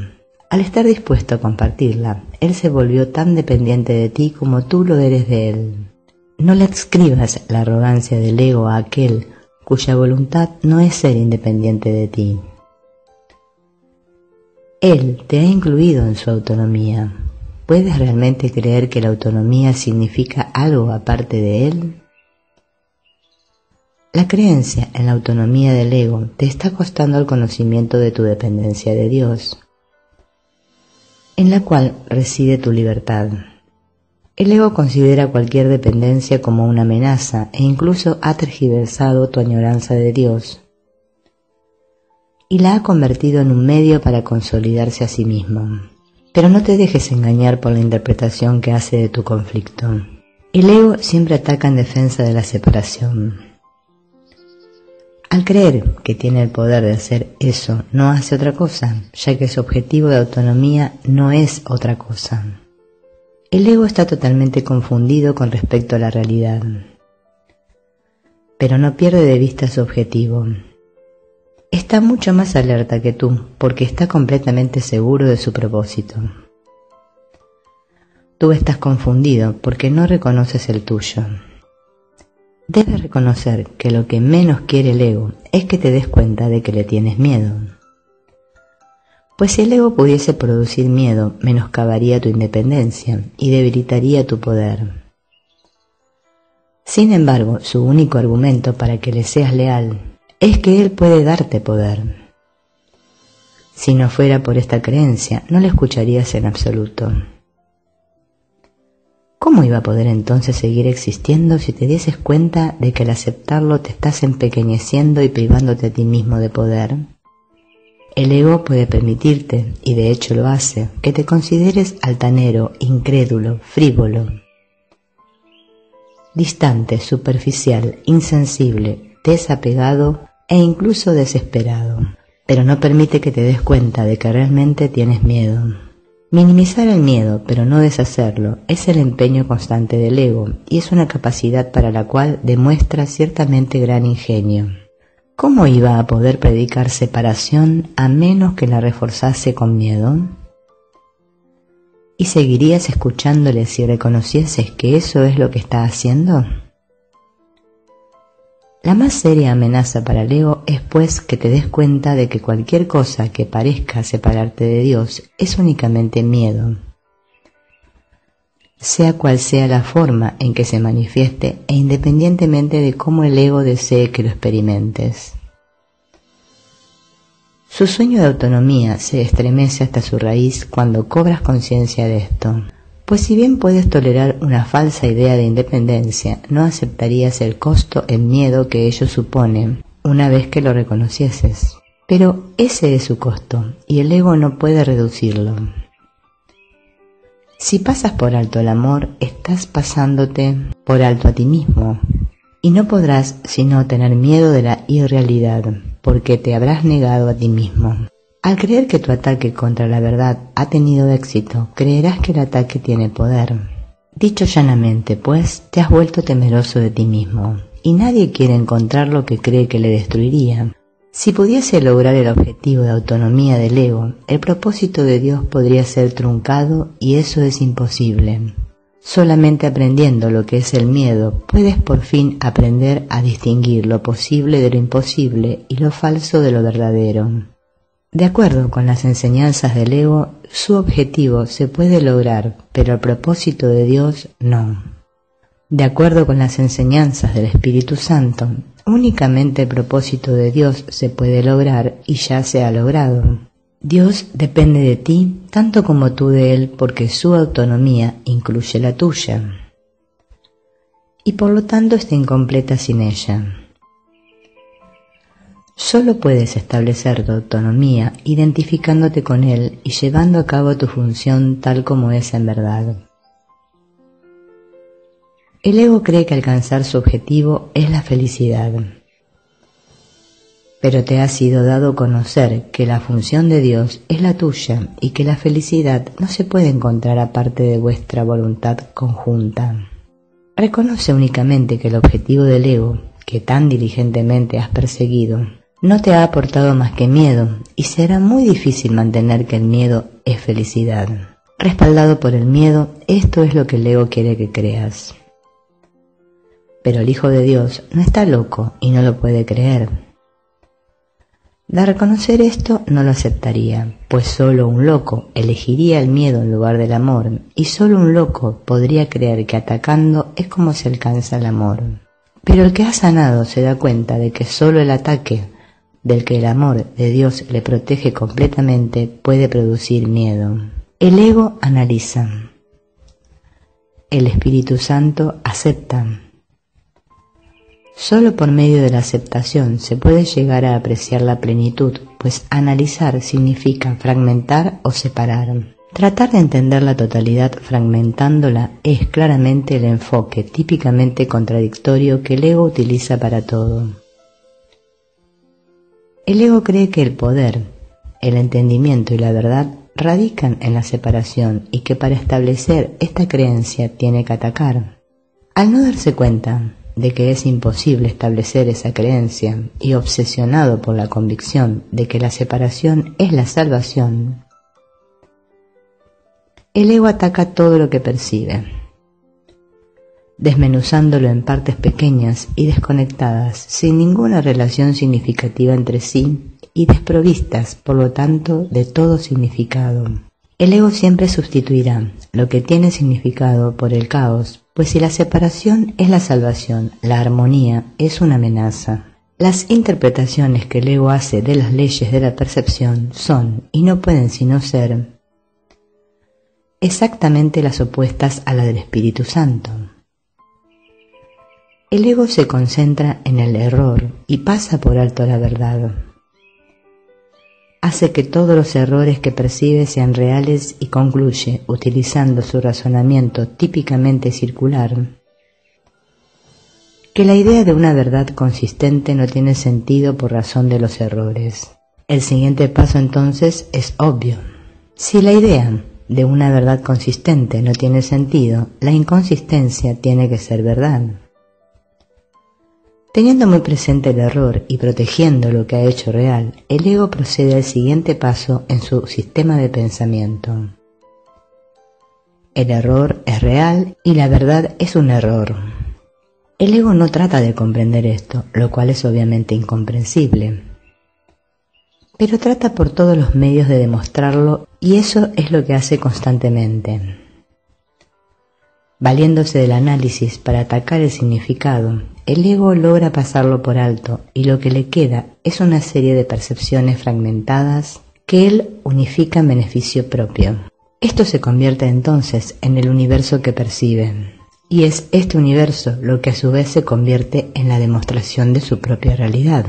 Al estar dispuesto a compartirla, Él se volvió tan dependiente de ti como tú lo eres de Él. No le adscribas la arrogancia del ego a aquel cuya voluntad no es ser independiente de ti. Él te ha incluido en su autonomía. ¿Puedes realmente creer que la autonomía significa algo aparte de Él? La creencia en la autonomía del ego te está costando el conocimiento de tu dependencia de Dios, en la cual reside tu libertad. El ego considera cualquier dependencia como una amenaza e incluso ha tergiversado tu añoranza de Dios y la ha convertido en un medio para consolidarse a sí mismo. Pero no te dejes engañar por la interpretación que hace de tu conflicto. El ego siempre ataca en defensa de la separación. Al creer que tiene el poder de hacer eso, no hace otra cosa, ya que su objetivo de autonomía no es otra cosa. El ego está totalmente confundido con respecto a la realidad, pero no pierde de vista su objetivo. Está mucho más alerta que tú, porque está completamente seguro de su propósito. Tú estás confundido porque no reconoces el tuyo. Debes reconocer que lo que menos quiere el ego es que te des cuenta de que le tienes miedo. Pues si el ego pudiese producir miedo, menoscabaría tu independencia y debilitaría tu poder. Sin embargo, su único argumento para que le seas leal es que él puede darte poder. Si no fuera por esta creencia, no le escucharías en absoluto. ¿Cómo iba a poder entonces seguir existiendo si te dieses cuenta de que al aceptarlo te estás empequeñeciendo y privándote a ti mismo de poder? El ego puede permitirte, y de hecho lo hace, que te consideres altanero, incrédulo, frívolo, distante, superficial, insensible, desapegado e incluso desesperado. Pero no permite que te des cuenta de que realmente tienes miedo. Minimizar el miedo, pero no deshacerlo, es el empeño constante del ego y es una capacidad para la cual demuestra ciertamente gran ingenio. ¿Cómo iba a poder predicar separación a menos que la reforzase con miedo? ¿Y seguirías escuchándole si reconocieses que eso es lo que está haciendo? La más seria amenaza para el ego es pues que te des cuenta de que cualquier cosa que parezca separarte de Dios es únicamente miedo, sea cual sea la forma en que se manifieste e independientemente de cómo el ego desee que lo experimentes. Su sueño de autonomía se estremece hasta su raíz cuando cobras conciencia de esto. Pues si bien puedes tolerar una falsa idea de independencia, no aceptarías el costo en miedo que ello supone una vez que lo reconocieses. Pero ese es su costo, y el ego no puede reducirlo. Si pasas por alto el amor, estás pasándote por alto a ti mismo, y no podrás sino tener miedo de la irrealidad, porque te habrás negado a ti mismo. Al creer que tu ataque contra la verdad ha tenido éxito, creerás que el ataque tiene poder. Dicho llanamente, pues, te has vuelto temeroso de ti mismo, y nadie quiere encontrar lo que cree que le destruiría. Si pudiese lograr el objetivo de autonomía del ego, el propósito de Dios podría ser truncado y eso es imposible. Solamente aprendiendo lo que es el miedo, puedes por fin aprender a distinguir lo posible de lo imposible y lo falso de lo verdadero. De acuerdo con las enseñanzas del ego, su objetivo se puede lograr, pero el propósito de Dios no. De acuerdo con las enseñanzas del Espíritu Santo, únicamente el propósito de Dios se puede lograr y ya se ha logrado. Dios depende de ti tanto como tú de Él porque su autonomía incluye la tuya. Y por lo tanto está incompleta sin ella. Solo puedes establecer tu autonomía identificándote con Él y llevando a cabo tu función tal como es en verdad. El ego cree que alcanzar su objetivo es la felicidad. Pero te ha sido dado conocer que la función de Dios es la tuya y que la felicidad no se puede encontrar aparte de vuestra voluntad conjunta. Reconoce únicamente que el objetivo del ego, que tan diligentemente has perseguido, no te ha aportado más que miedo, y será muy difícil mantener que el miedo es felicidad. Respaldado por el miedo, esto es lo que el ego quiere que creas. Pero el Hijo de Dios no está loco y no lo puede creer. De reconocer esto no lo aceptaría, pues solo un loco elegiría el miedo en lugar del amor, y solo un loco podría creer que atacando es como se alcanza el amor. Pero el que ha sanado se da cuenta de que solo el ataque, del que el amor de Dios le protege completamente, puede producir miedo. El ego analiza. El Espíritu Santo acepta. Solo por medio de la aceptación se puede llegar a apreciar la plenitud, pues analizar significa fragmentar o separar. Tratar de entender la totalidad fragmentándola es claramente el enfoque típicamente contradictorio que el ego utiliza para todo. El ego cree que el poder, el entendimiento y la verdad radican en la separación y que para establecer esta creencia tiene que atacar. Al no darse cuenta de que es imposible establecer esa creencia y obsesionado por la convicción de que la separación es la salvación, el ego ataca todo lo que percibe, desmenuzándolo en partes pequeñas y desconectadas, sin ninguna relación significativa entre sí y desprovistas, por lo tanto, de todo significado. El ego siempre sustituirá lo que tiene significado por el caos, pues si la separación es la salvación, la armonía es una amenaza. Las interpretaciones que el ego hace de las leyes de la percepción son, y no pueden sino ser, exactamente las opuestas a la del Espíritu Santo. El ego se concentra en el error y pasa por alto la verdad. Hace que todos los errores que percibe sean reales y concluye, utilizando su razonamiento típicamente circular, que la idea de una verdad consistente no tiene sentido por razón de los errores. El siguiente paso entonces es obvio. Si la idea de una verdad consistente no tiene sentido, la inconsistencia tiene que ser verdad. Teniendo muy presente el error y protegiendo lo que ha hecho real, el ego procede al siguiente paso en su sistema de pensamiento. El error es real y la verdad es un error. El ego no trata de comprender esto, lo cual es obviamente incomprensible, pero trata por todos los medios de demostrarlo, y eso es lo que hace constantemente. Valiéndose del análisis para atacar el significado, el ego logra pasarlo por alto y lo que le queda es una serie de percepciones fragmentadas que él unifica en beneficio propio. Esto se convierte entonces en el universo que percibe, y es este universo lo que a su vez se convierte en la demostración de su propia realidad.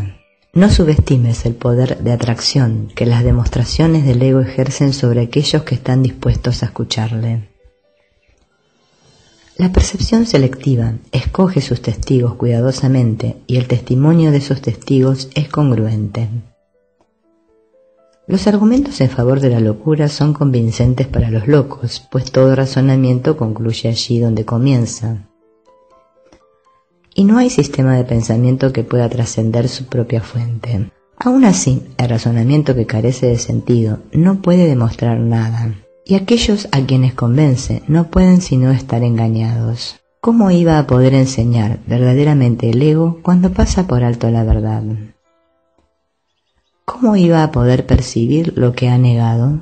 No subestimes el poder de atracción que las demostraciones del ego ejercen sobre aquellos que están dispuestos a escucharle. La percepción selectiva escoge sus testigos cuidadosamente y el testimonio de esos testigos es congruente. Los argumentos en favor de la locura son convincentes para los locos, pues todo razonamiento concluye allí donde comienza. Y no hay sistema de pensamiento que pueda trascender su propia fuente. Aún así, el razonamiento que carece de sentido no puede demostrar nada. Y aquellos a quienes convence no pueden sino estar engañados. ¿Cómo iba a poder enseñar verdaderamente el ego cuando pasa por alto la verdad? ¿Cómo iba a poder percibir lo que ha negado?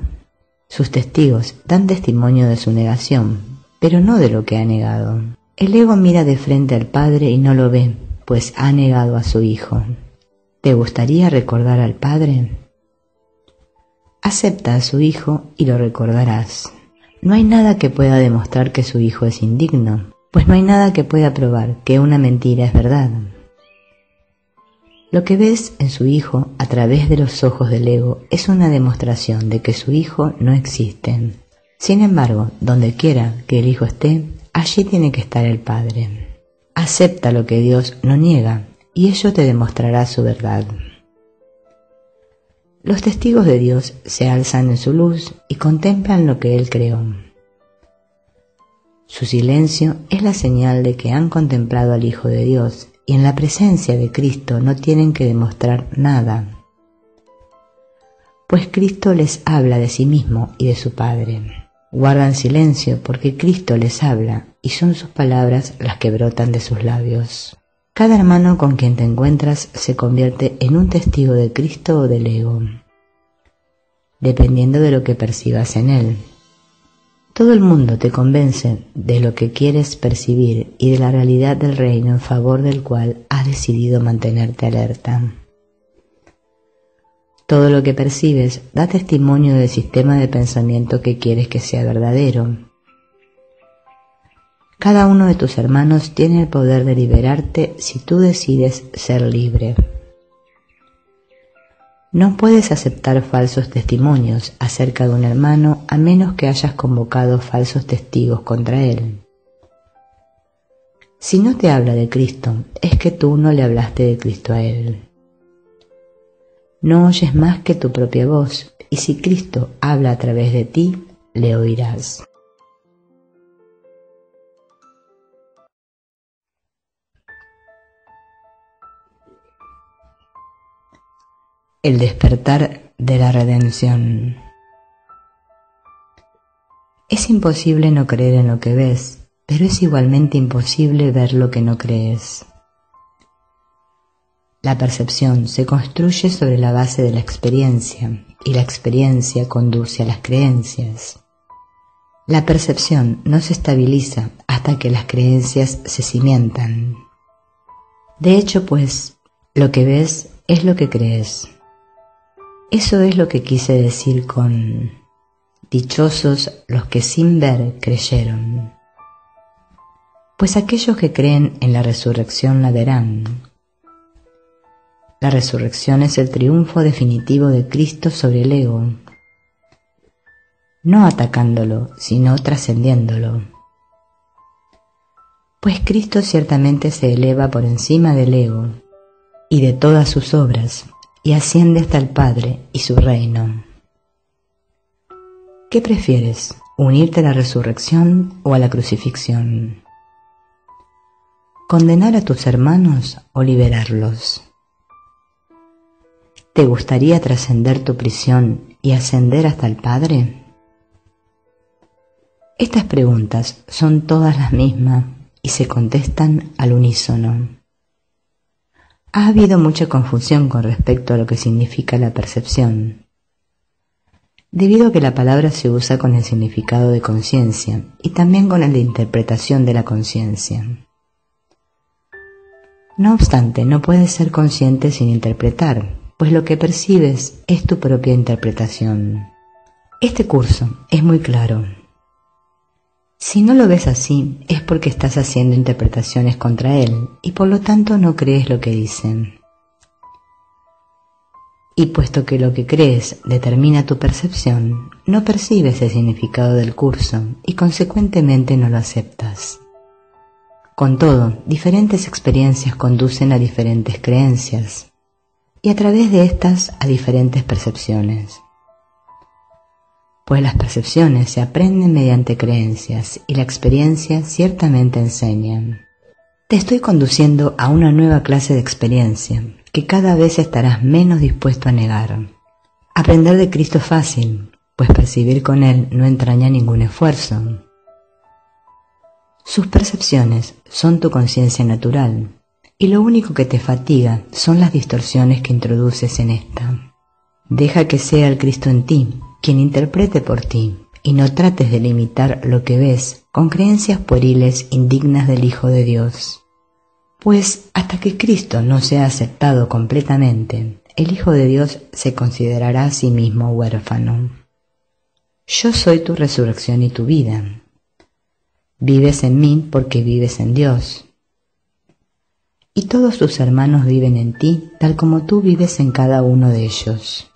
Sus testigos dan testimonio de su negación, pero no de lo que ha negado. El ego mira de frente al Padre y no lo ve, pues ha negado a su Hijo. ¿Te gustaría recordar al Padre? Acepta a su hijo y lo recordarás. No hay nada que pueda demostrar que su hijo es indigno, pues no hay nada que pueda probar que una mentira es verdad. Lo que ves en su hijo a través de los ojos del ego es una demostración de que su hijo no existe. Sin embargo, donde quiera que el hijo esté, allí tiene que estar el Padre. Acepta lo que Dios no niega y ello te demostrará su verdad. Los testigos de Dios se alzan en su luz y contemplan lo que Él creó. Su silencio es la señal de que han contemplado al Hijo de Dios y en la presencia de Cristo no tienen que demostrar nada, pues Cristo les habla de sí mismo y de su Padre. Guardan silencio porque Cristo les habla y son sus palabras las que brotan de sus labios. Cada hermano con quien te encuentras se convierte en un testigo de Cristo o del ego, dependiendo de lo que percibas en él. Todo el mundo te convence de lo que quieres percibir y de la realidad del reino en favor del cual has decidido mantenerte alerta. Todo lo que percibes da testimonio del sistema de pensamiento que quieres que sea verdadero. Cada uno de tus hermanos tiene el poder de liberarte si tú decides ser libre. No puedes aceptar falsos testimonios acerca de un hermano a menos que hayas convocado falsos testigos contra él. Si no te habla de Cristo, es que tú no le hablaste de Cristo a él. No oyes más que tu propia voz, y si Cristo habla a través de ti, le oirás. El despertar de la redención. Es imposible no creer en lo que ves, pero es igualmente imposible ver lo que no crees. La percepción se construye sobre la base de la experiencia, y la experiencia conduce a las creencias. La percepción no se estabiliza hasta que las creencias se cimentan. De hecho, pues, lo que ves es lo que crees. Eso es lo que quise decir con dichosos los que sin ver creyeron. Pues aquellos que creen en la resurrección la verán. La resurrección es el triunfo definitivo de Cristo sobre el ego, no atacándolo, sino trascendiéndolo. Pues Cristo ciertamente se eleva por encima del ego y de todas sus obras, y asciende hasta el Padre y su reino. ¿Qué prefieres, unirte a la resurrección o a la crucifixión? ¿Condenar a tus hermanos o liberarlos? ¿Te gustaría trascender tu prisión y ascender hasta el Padre? Estas preguntas son todas las mismas y se contestan al unísono. Ha habido mucha confusión con respecto a lo que significa la percepción, debido a que la palabra se usa con el significado de conciencia y también con el de interpretación de la conciencia. No obstante, no puedes ser consciente sin interpretar, pues lo que percibes es tu propia interpretación. Este curso es muy claro. Si no lo ves así, es porque estás haciendo interpretaciones contra él y por lo tanto no crees lo que dicen. Y puesto que lo que crees determina tu percepción, no percibes el significado del curso y consecuentemente no lo aceptas. Con todo, diferentes experiencias conducen a diferentes creencias y a través de estas a diferentes percepciones. Pues las percepciones se aprenden mediante creencias y la experiencia ciertamente enseñan. Te estoy conduciendo a una nueva clase de experiencia que cada vez estarás menos dispuesto a negar. Aprender de Cristo es fácil, pues percibir con Él no entraña ningún esfuerzo. Sus percepciones son tu conciencia natural y lo único que te fatiga son las distorsiones que introduces en esta. Deja que sea el Cristo en ti quien interprete por ti, y no trates de limitar lo que ves con creencias pueriles indignas del Hijo de Dios. Pues hasta que Cristo no sea aceptado completamente, el Hijo de Dios se considerará a sí mismo huérfano. Yo soy tu resurrección y tu vida. Vives en mí porque vives en Dios. Y todos tus hermanos viven en ti tal como tú vives en cada uno de ellos.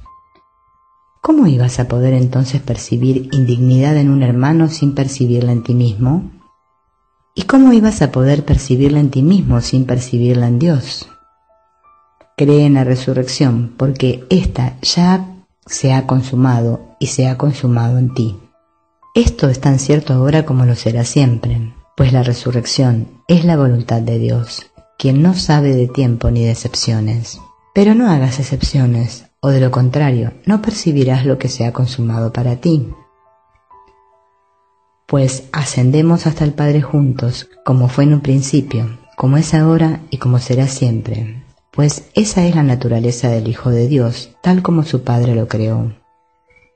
¿Cómo ibas a poder entonces percibir indignidad en un hermano sin percibirla en ti mismo? ¿Y cómo ibas a poder percibirla en ti mismo sin percibirla en Dios? Cree en la resurrección porque ésta ya ha se ha consumado y se ha consumado en ti. Esto es tan cierto ahora como lo será siempre, pues la resurrección es la voluntad de Dios, quien no sabe de tiempo ni de excepciones. Pero no hagas excepciones, o de lo contrario, no percibirás lo que se ha consumado para ti. Pues ascendemos hasta el Padre juntos, como fue en un principio, como es ahora y como será siempre, pues esa es la naturaleza del Hijo de Dios, tal como su Padre lo creó.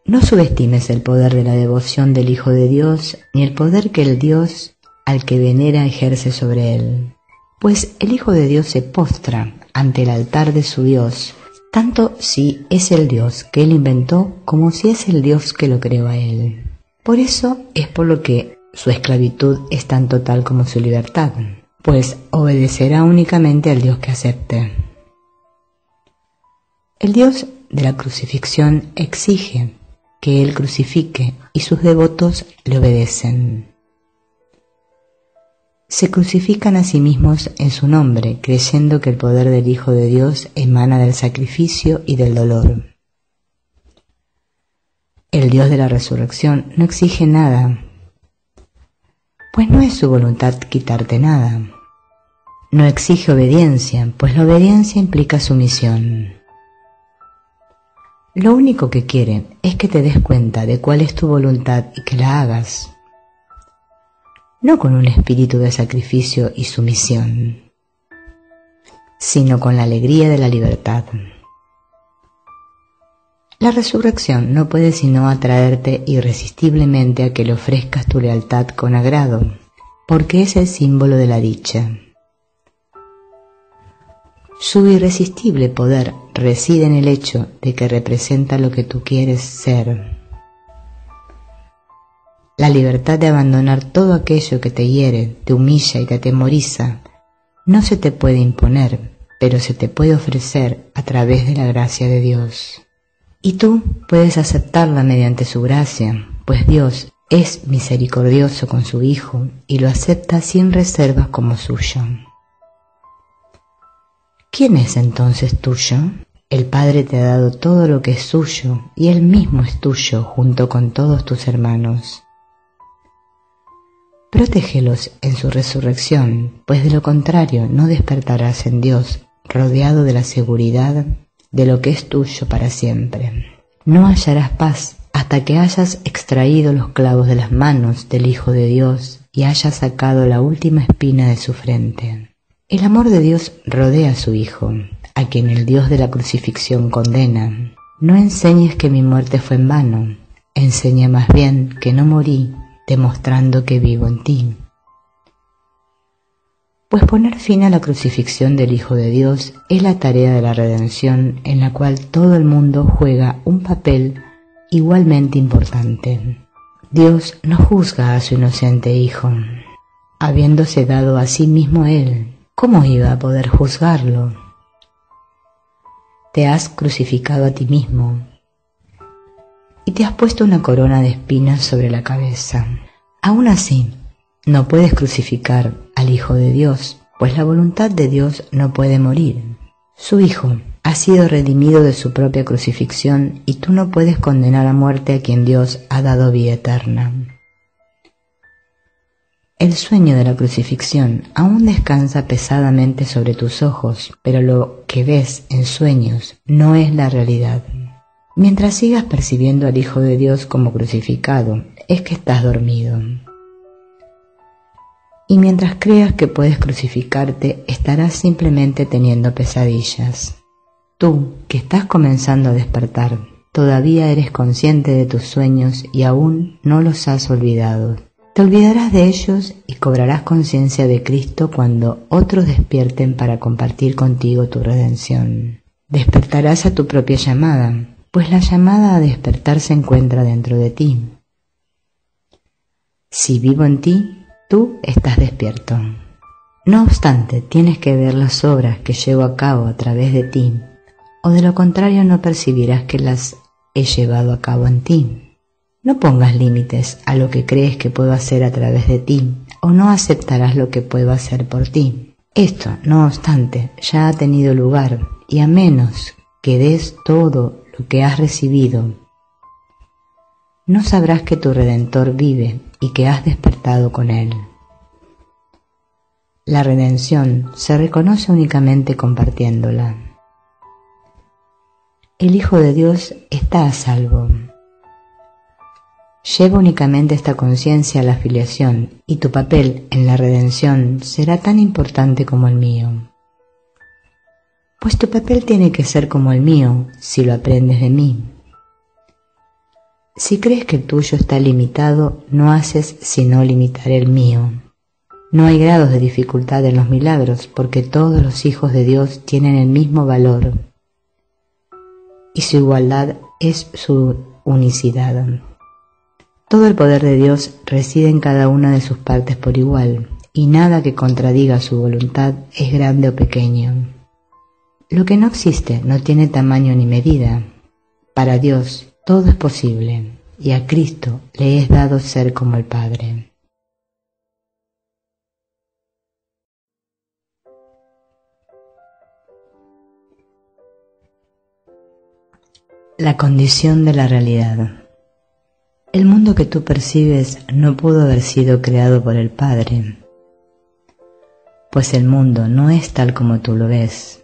No subestimes el poder de la devoción del Hijo de Dios, ni el poder que el Dios al que venera ejerce sobre él, pues el Hijo de Dios se postra ante el altar de su Dios, tanto si es el Dios que él inventó como si es el Dios que lo creó a él. Por eso es por lo que su esclavitud es tan total como su libertad, pues obedecerá únicamente al Dios que acepte. El Dios de la crucifixión exige que él crucifique y sus devotos le obedecen. Se crucifican a sí mismos en su nombre, creyendo que el poder del Hijo de Dios emana del sacrificio y del dolor. El Dios de la resurrección no exige nada, pues no es su voluntad quitarte nada. No exige obediencia, pues la obediencia implica sumisión. Lo único que quiere es que te des cuenta de cuál es tu voluntad y que la hagas, no con un espíritu de sacrificio y sumisión, sino con la alegría de la libertad. La resurrección no puede sino atraerte irresistiblemente a que le ofrezcas tu lealtad con agrado, porque es el símbolo de la dicha. Su irresistible poder reside en el hecho de que representa lo que tú quieres ser. La libertad de abandonar todo aquello que te hiere, te humilla y te atemoriza no se te puede imponer, pero se te puede ofrecer a través de la gracia de Dios. Y tú puedes aceptarla mediante su gracia, pues Dios es misericordioso con su Hijo y lo acepta sin reservas como suyo. ¿Quién es entonces tuyo? El Padre te ha dado todo lo que es suyo y Él mismo es tuyo junto con todos tus hermanos. Protégelos en su resurrección, pues de lo contrario no despertarás en Dios, rodeado de la seguridad de lo que es tuyo para siempre. No hallarás paz hasta que hayas extraído los clavos de las manos del Hijo de Dios y hayas sacado la última espina de su frente. El amor de Dios rodea a su Hijo, a quien el Dios de la crucifixión condena. No enseñes que mi muerte fue en vano, enseña más bien que no morí, demostrando que vivo en ti. Pues poner fin a la crucifixión del Hijo de Dios es la tarea de la redención en la cual todo el mundo juega un papel igualmente importante. Dios no juzga a su inocente Hijo. Habiéndose dado a sí mismo Él, ¿cómo iba a poder juzgarlo? Te has crucificado a ti mismo y te has puesto una corona de espinas sobre la cabeza. Aún así, no puedes crucificar al Hijo de Dios, pues la voluntad de Dios no puede morir. Su Hijo ha sido redimido de su propia crucifixión y tú no puedes condenar a muerte a quien Dios ha dado vida eterna. El sueño de la crucifixión aún descansa pesadamente sobre tus ojos, pero lo que ves en sueños no es la realidad. Mientras sigas percibiendo al Hijo de Dios como crucificado, es que estás dormido. Y mientras creas que puedes crucificarte, estarás simplemente teniendo pesadillas. Tú, que estás comenzando a despertar, todavía eres consciente de tus sueños y aún no los has olvidado. Te olvidarás de ellos y cobrarás conciencia de Cristo cuando otros despierten para compartir contigo tu redención. Despertarás a tu propia llamada, pues la llamada a despertar se encuentra dentro de ti. Si vivo en ti, tú estás despierto. No obstante, tienes que ver las obras que llevo a cabo a través de ti, o de lo contrario no percibirás que las he llevado a cabo en ti. No pongas límites a lo que crees que puedo hacer a través de ti, o no aceptarás lo que puedo hacer por ti. Esto, no obstante, ya ha tenido lugar, y a menos que des todo lo que has recibido, no sabrás que tu Redentor vive y que has despertado con él. La redención se reconoce únicamente compartiéndola. El Hijo de Dios está a salvo. Lleva únicamente esta conciencia a la filiación y tu papel en la redención será tan importante como el mío. Pues tu papel tiene que ser como el mío si lo aprendes de mí. Si crees que el tuyo está limitado, no haces sino limitar el mío. No hay grados de dificultad en los milagros porque todos los hijos de Dios tienen el mismo valor y su igualdad es su unicidad. Todo el poder de Dios reside en cada una de sus partes por igual y nada que contradiga su voluntad es grande o pequeño. Lo que no existe no tiene tamaño ni medida. Para Dios todo es posible y a Cristo le es dado ser como el Padre. La condición de la realidad. El mundo que tú percibes no pudo haber sido creado por el Padre, pues el mundo no es tal como tú lo ves.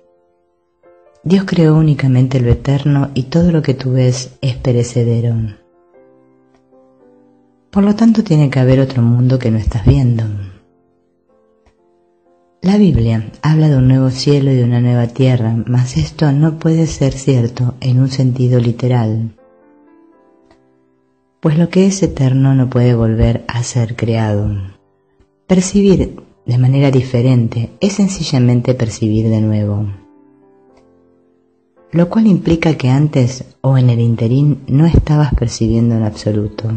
Dios creó únicamente lo eterno y todo lo que tú ves es perecedero. Por lo tanto, tiene que haber otro mundo que no estás viendo. La Biblia habla de un nuevo cielo y de una nueva tierra, mas esto no puede ser cierto en un sentido literal, pues lo que es eterno no puede volver a ser creado. Percibir de manera diferente es sencillamente percibir de nuevo, lo cual implica que antes o en el interín no estabas percibiendo en absoluto.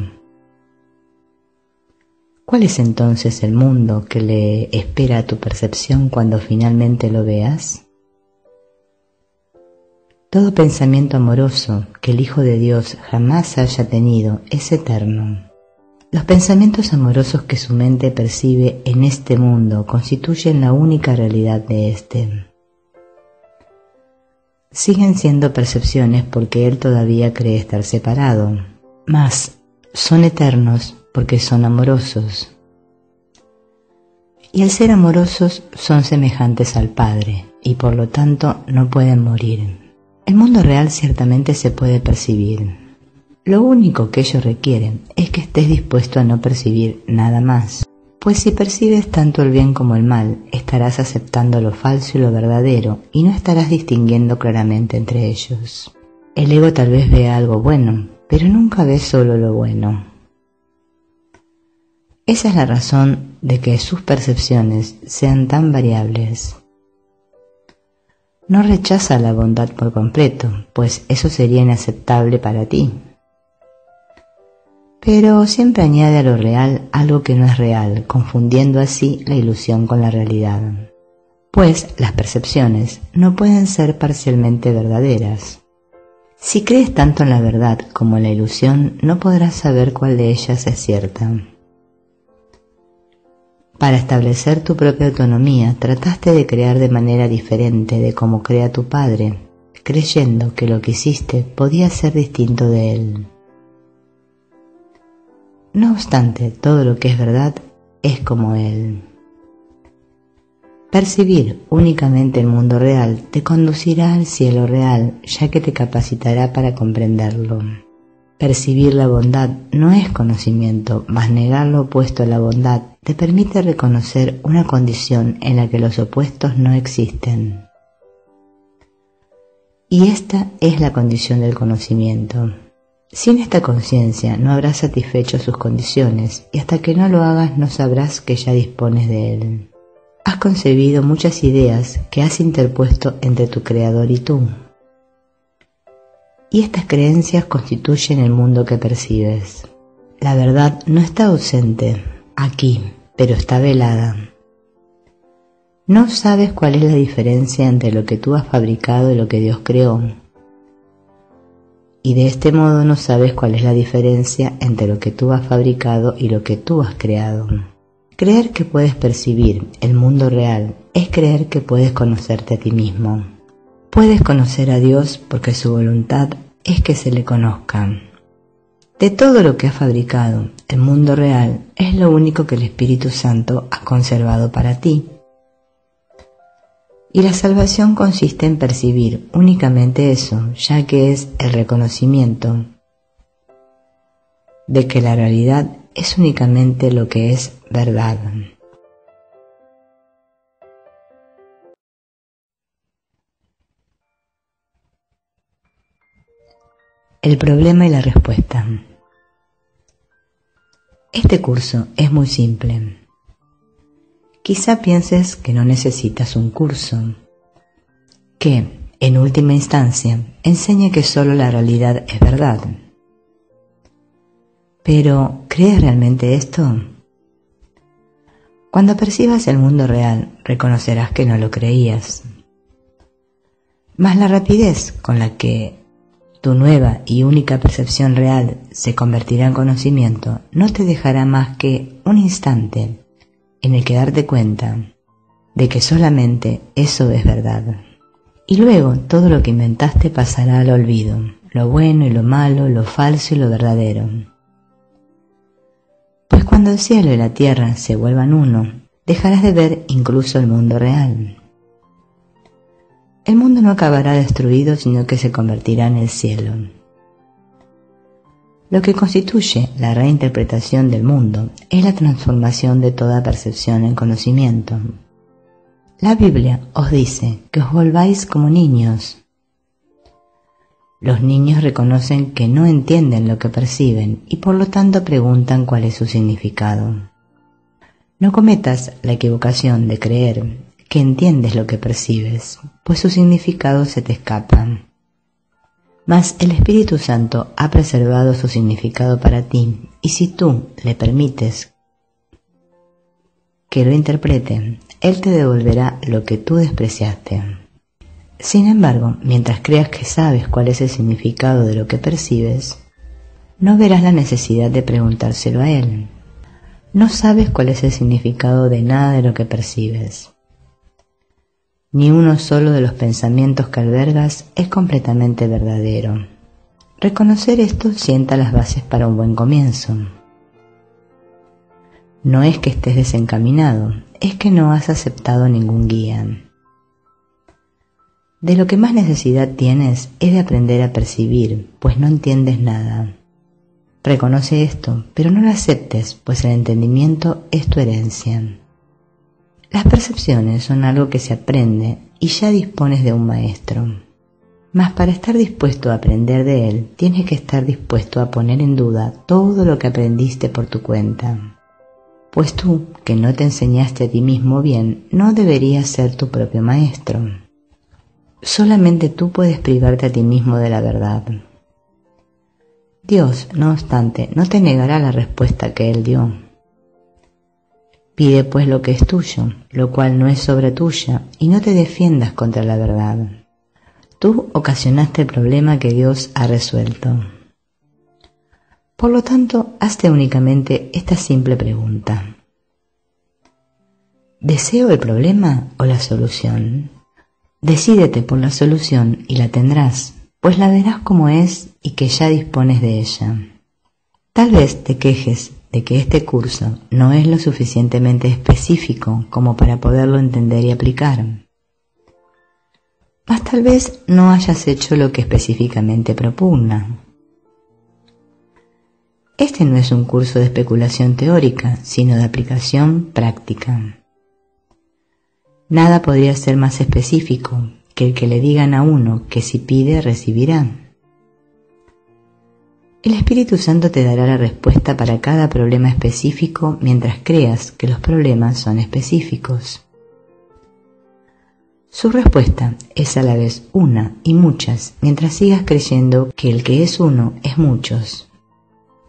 ¿Cuál es entonces el mundo que le espera a tu percepción cuando finalmente lo veas? Todo pensamiento amoroso que el Hijo de Dios jamás haya tenido es eterno. Los pensamientos amorosos que su mente percibe en este mundo constituyen la única realidad de éste. Siguen siendo percepciones porque él todavía cree estar separado, mas son eternos porque son amorosos. Y al ser amorosos son semejantes al Padre y por lo tanto no pueden morir. El mundo real ciertamente se puede percibir. Lo único que ellos requieren es que estés dispuesto a no percibir nada más. Pues si percibes tanto el bien como el mal, estarás aceptando lo falso y lo verdadero y no estarás distinguiendo claramente entre ellos. El ego tal vez vea algo bueno, pero nunca ve solo lo bueno. Esa es la razón de que sus percepciones sean tan variables. No rechaza la bondad por completo, pues eso sería inaceptable para ti. Pero siempre añade a lo real algo que no es real, confundiendo así la ilusión con la realidad. Pues las percepciones no pueden ser parcialmente verdaderas. Si crees tanto en la verdad como en la ilusión, no podrás saber cuál de ellas es cierta. Para establecer tu propia autonomía, trataste de crear de manera diferente de como crea tu padre, creyendo que lo que hiciste podía ser distinto de él. No obstante, todo lo que es verdad es como él. Percibir únicamente el mundo real te conducirá al cielo real, ya que te capacitará para comprenderlo. Percibir la bondad no es conocimiento, mas negar lo opuesto a la bondad te permite reconocer una condición en la que los opuestos no existen. Y esta es la condición del conocimiento. Sin esta conciencia no habrás satisfecho sus condiciones y hasta que no lo hagas no sabrás que ya dispones de él. Has concebido muchas ideas que has interpuesto entre tu creador y tú. Y estas creencias constituyen el mundo que percibes. La verdad no está ausente aquí, pero está velada. No sabes cuál es la diferencia entre lo que tú has fabricado y lo que Dios creó. Y de este modo no sabes cuál es la diferencia entre lo que tú has fabricado y lo que tú has creado. Creer que puedes percibir el mundo real es creer que puedes conocerte a ti mismo. Puedes conocer a Dios porque su voluntad es que se le conozca. De todo lo que ha fabricado, el mundo real es lo único que el Espíritu Santo ha conservado para ti. Y la salvación consiste en percibir únicamente eso, ya que es el reconocimiento de que la realidad es únicamente lo que es verdad. El problema y la respuesta. Este curso es muy simple. Quizá pienses que no necesitas un curso, que, en última instancia, enseñe que solo la realidad es verdad. Pero, ¿crees realmente esto? Cuando percibas el mundo real, reconocerás que no lo creías. Mas la rapidez con la que tu nueva y única percepción real se convertirá en conocimiento no te dejará más que un instante en el que darte cuenta de que solamente eso es verdad. Y luego todo lo que inventaste pasará al olvido, lo bueno y lo malo, lo falso y lo verdadero. Pues cuando el cielo y la tierra se vuelvan uno, dejarás de ver incluso el mundo real. El mundo no acabará destruido, sino que se convertirá en el cielo. Lo que constituye la reinterpretación del mundo es la transformación de toda percepción en conocimiento. La Biblia os dice que os volváis como niños. Los niños reconocen que no entienden lo que perciben y por lo tanto preguntan cuál es su significado. No cometas la equivocación de creer que entiendes lo que percibes, pues su significado se te escapa. Mas el Espíritu Santo ha preservado su significado para ti, y si tú le permites que lo interprete, Él te devolverá lo que tú despreciaste. Sin embargo, mientras creas que sabes cuál es el significado de lo que percibes, no verás la necesidad de preguntárselo a Él. No sabes cuál es el significado de nada de lo que percibes. Ni uno solo de los pensamientos que albergas es completamente verdadero. Reconocer esto sienta las bases para un buen comienzo. No es que estés desencaminado, es que no has aceptado ningún guía. De lo que más necesidad tienes es de aprender a percibir, pues no entiendes nada. Reconoce esto, pero no lo aceptes, pues el entendimiento es tu herencia. Las percepciones son algo que se aprende y ya dispones de un maestro. Mas para estar dispuesto a aprender de él, tienes que estar dispuesto a poner en duda todo lo que aprendiste por tu cuenta. Pues tú, que no te enseñaste a ti mismo bien, no deberías ser tu propio maestro. Solamente tú puedes privarte a ti mismo de la verdad. Dios, no obstante, no te negará la respuesta que Él dio. Pide pues lo que es tuyo, lo cual no es obra tuya, y no te defiendas contra la verdad. Tú ocasionaste el problema que Dios ha resuelto. Por lo tanto, hazte únicamente esta simple pregunta. ¿Deseo el problema o la solución? Decídete por la solución y la tendrás, pues la verás como es y que ya dispones de ella. Tal vez te quejes de que este curso no es lo suficientemente específico como para poderlo entender y aplicar. Mas tal vez no hayas hecho lo que específicamente propugna. Este no es un curso de especulación teórica, sino de aplicación práctica. Nada podría ser más específico que el que le digan a uno que si pide recibirá. El Espíritu Santo te dará la respuesta para cada problema específico mientras creas que los problemas son específicos. Su respuesta es a la vez una y muchas mientras sigas creyendo que el que es uno es muchos.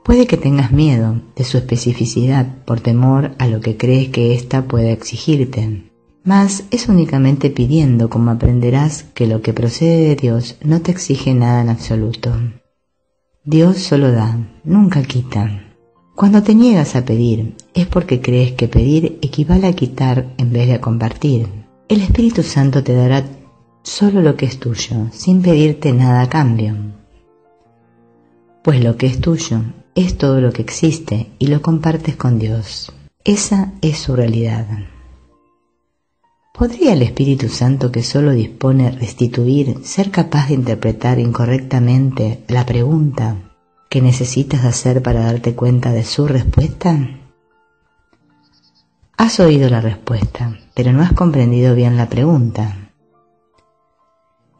Puede que tengas miedo de su especificidad por temor a lo que crees que ésta pueda exigirte, mas es únicamente pidiendo como aprenderás que lo que procede de Dios no te exige nada en absoluto. Dios solo da, nunca quita. Cuando te niegas a pedir, es porque crees que pedir equivale a quitar en vez de a compartir. El Espíritu Santo te dará solo lo que es tuyo, sin pedirte nada a cambio. pues lo que es tuyo es todo lo que existe y lo compartes con Dios. Esa es su realidad. ¿Podría el Espíritu Santo, que solo dispone restituir, ser capaz de interpretar incorrectamente la pregunta que necesitas hacer para darte cuenta de su respuesta? Has oído la respuesta, pero no has comprendido bien la pregunta.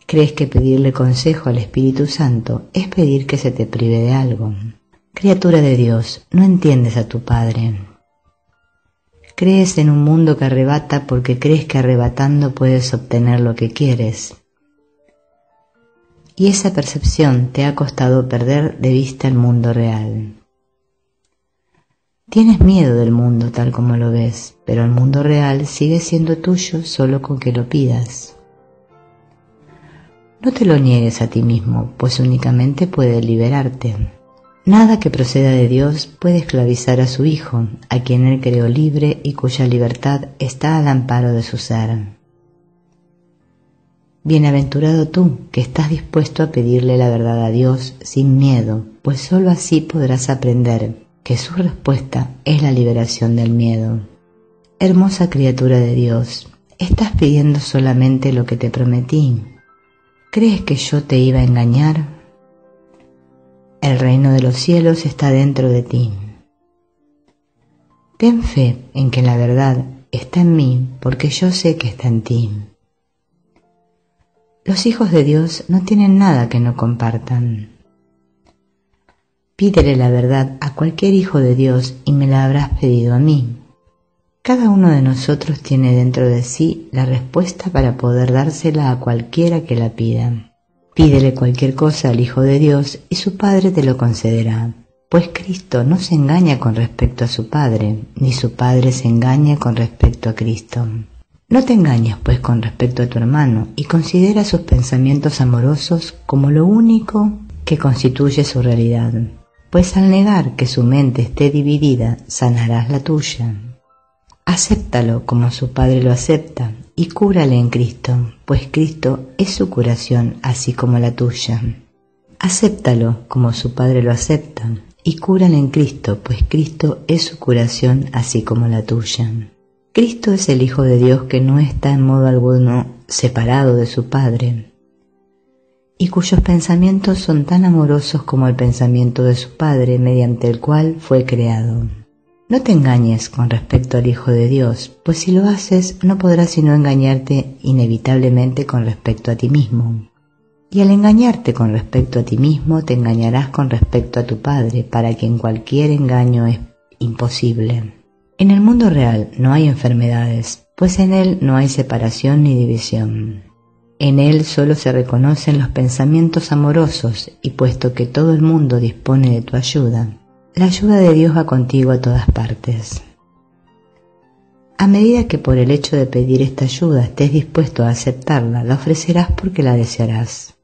¿Crees que pedirle consejo al Espíritu Santo es pedir que se te prive de algo? Criatura de Dios, no entiendes a tu Padre. Crees en un mundo que arrebata porque crees que arrebatando puedes obtener lo que quieres. Y esa percepción te ha costado perder de vista el mundo real. Tienes miedo del mundo tal como lo ves, pero el mundo real sigue siendo tuyo solo con que lo pidas. No te lo niegues a ti mismo, pues únicamente puede liberarte. Nada que proceda de Dios puede esclavizar a su Hijo, a quien Él creó libre y cuya libertad está al amparo de su ser. Bienaventurado tú, que estás dispuesto a pedirle la verdad a Dios sin miedo, pues sólo así podrás aprender que su respuesta es la liberación del miedo. Hermosa criatura de Dios, estás pidiendo solamente lo que te prometí. ¿Crees que yo te iba a engañar? El reino de los cielos está dentro de ti. Ten fe en que la verdad está en mí, porque yo sé que está en ti. Los hijos de Dios no tienen nada que no compartan. Pídele la verdad a cualquier hijo de Dios y me la habrás pedido a mí. Cada uno de nosotros tiene dentro de sí la respuesta para poder dársela a cualquiera que la pida. Pídele cualquier cosa al Hijo de Dios y su Padre te lo concederá, pues Cristo no se engaña con respecto a su Padre, ni su Padre se engaña con respecto a Cristo. No te engañes pues con respecto a tu hermano y considera sus pensamientos amorosos como lo único que constituye su realidad, pues al negar que su mente esté dividida, sanarás la tuya. Acéptalo como su Padre lo acepta y cúrale en Cristo, pues Cristo es su curación así como la tuya. Acéptalo como su Padre lo acepta y cúrale en Cristo, pues Cristo es su curación así como la tuya. Cristo es el Hijo de Dios que no está en modo alguno separado de su Padre y cuyos pensamientos son tan amorosos como el pensamiento de su Padre mediante el cual fue creado. No te engañes con respecto al Hijo de Dios, pues si lo haces no podrás sino engañarte inevitablemente con respecto a ti mismo. Y al engañarte con respecto a ti mismo, te engañarás con respecto a tu Padre, para quien cualquier engaño es imposible. En el mundo real no hay enfermedades, pues en él no hay separación ni división. En él solo se reconocen los pensamientos amorosos, y puesto que todo el mundo dispone de tu ayuda, la ayuda de Dios va contigo a todas partes. A medida que por el hecho de pedir esta ayuda estés dispuesto a aceptarla, la ofrecerás porque la desearás.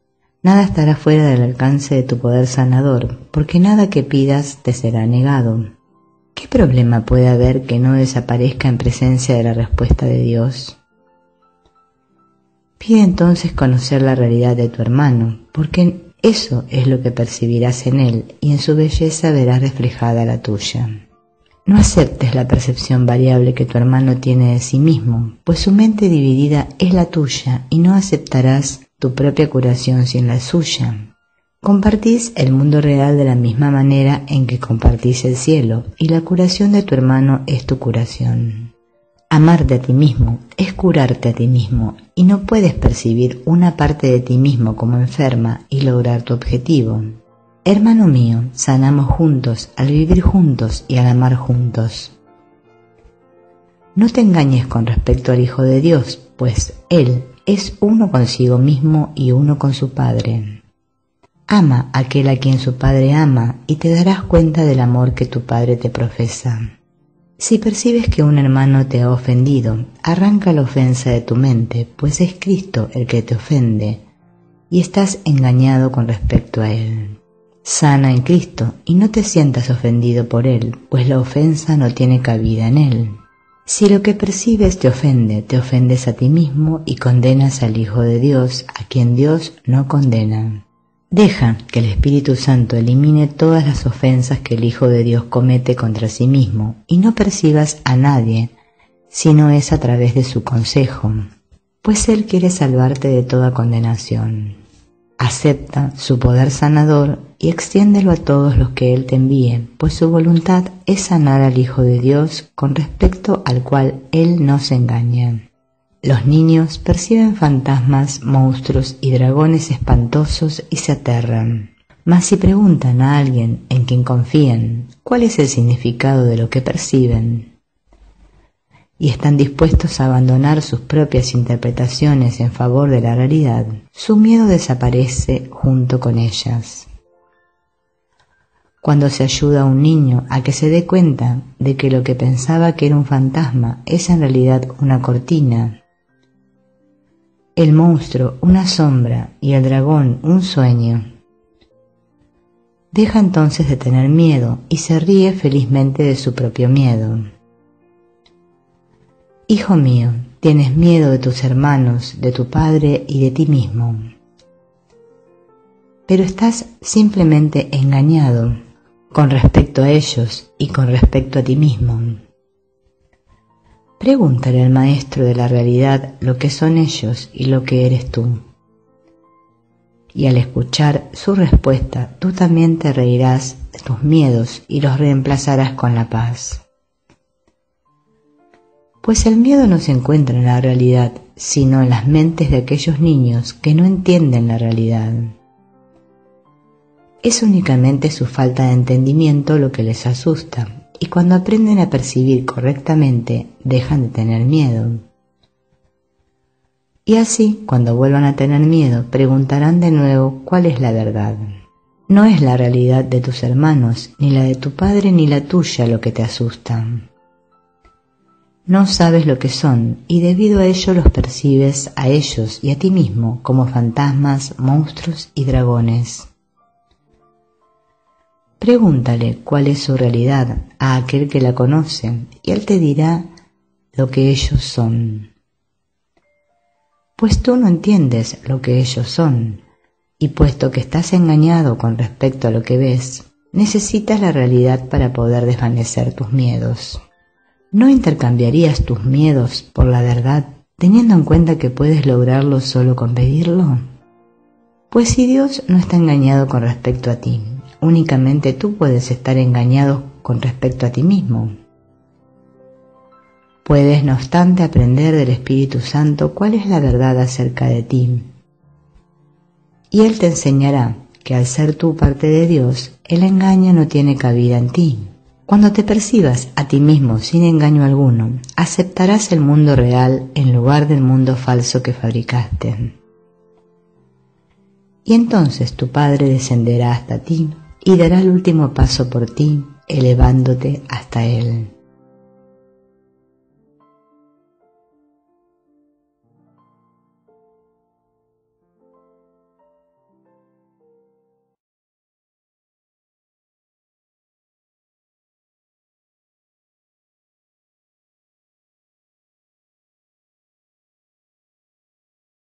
Nada estará fuera del alcance de tu poder sanador, porque nada que pidas te será negado. ¿Qué problema puede haber que no desaparezca en presencia de la respuesta de Dios? Pide entonces conocer la realidad de tu hermano, porque eso es lo que percibirás en él y en su belleza verás reflejada la tuya. No aceptes la percepción variable que tu hermano tiene de sí mismo, pues su mente dividida es la tuya y no aceptarás tu propia curación sin la suya. Compartís el mundo real de la misma manera en que compartís el cielo, y la curación de tu hermano es tu curación. Amarte a ti mismo es curarte a ti mismo, y no puedes percibir una parte de ti mismo como enferma y lograr tu objetivo. Hermano mío, sanamos juntos al vivir juntos y al amar juntos. No te engañes con respecto al Hijo de Dios, pues Él es uno consigo mismo y uno con su Padre. Ama a aquel a quien su Padre ama y te darás cuenta del amor que tu Padre te profesa. Si percibes que un hermano te ha ofendido, arranca la ofensa de tu mente, pues es Cristo el que te ofende, y estás engañado con respecto a Él. Sana en Cristo y no te sientas ofendido por Él, pues la ofensa no tiene cabida en Él. Si lo que percibes te ofendes a ti mismo y condenas al Hijo de Dios, a quien Dios no condena. Deja que el Espíritu Santo elimine todas las ofensas que el Hijo de Dios comete contra sí mismo y no persigas a nadie si no es a través de su consejo, pues Él quiere salvarte de toda condenación. Acepta su poder sanador y extiéndelo a todos los que Él te envíe, pues su voluntad es sanar al Hijo de Dios con respecto al cual Él no se engaña. Los niños perciben fantasmas, monstruos y dragones espantosos y se aterran. Mas si preguntan a alguien en quien confían cuál es el significado de lo que perciben, y están dispuestos a abandonar sus propias interpretaciones en favor de la realidad, su miedo desaparece junto con ellas. Cuando se ayuda a un niño a que se dé cuenta de que lo que pensaba que era un fantasma es en realidad una cortina, el monstruo una sombra y el dragón un sueño, deja entonces de tener miedo y se ríe felizmente de su propio miedo. Hijo mío, tienes miedo de tus hermanos, de tu padre y de ti mismo, pero estás simplemente engañado con respecto a ellos y con respecto a ti mismo. Pregúntale al Maestro de la realidad lo que son ellos y lo que eres tú. Y al escuchar su respuesta, tú también te reirás de tus miedos y los reemplazarás con la paz. Pues el miedo no se encuentra en la realidad, sino en las mentes de aquellos niños que no entienden la realidad. Es únicamente su falta de entendimiento lo que les asusta, y cuando aprenden a percibir correctamente, dejan de tener miedo. Y así, cuando vuelvan a tener miedo, preguntarán de nuevo cuál es la verdad. No es la realidad de tus hermanos, ni la de tu padre, ni la tuya lo que te asusta. No sabes lo que son, y debido a ello los percibes a ellos y a ti mismo como fantasmas, monstruos y dragones. Pregúntale cuál es su realidad a aquel que la conoce, y él te dirá lo que ellos son. Pues tú no entiendes lo que ellos son, y puesto que estás engañado con respecto a lo que ves, necesitas la realidad para poder desvanecer tus miedos. ¿No intercambiarías tus miedos por la verdad, teniendo en cuenta que puedes lograrlo solo con pedirlo? Pues si Dios no está engañado con respecto a ti, únicamente tú puedes estar engañado con respecto a ti mismo. Puedes, no obstante, aprender del Espíritu Santo cuál es la verdad acerca de ti. Y Él te enseñará que al ser tú parte de Dios, el engaño no tiene cabida en ti. Cuando te percibas a ti mismo sin engaño alguno, aceptarás el mundo real en lugar del mundo falso que fabricaste. Y entonces tu Padre descenderá hasta ti y dará el último paso por ti, elevándote hasta Él.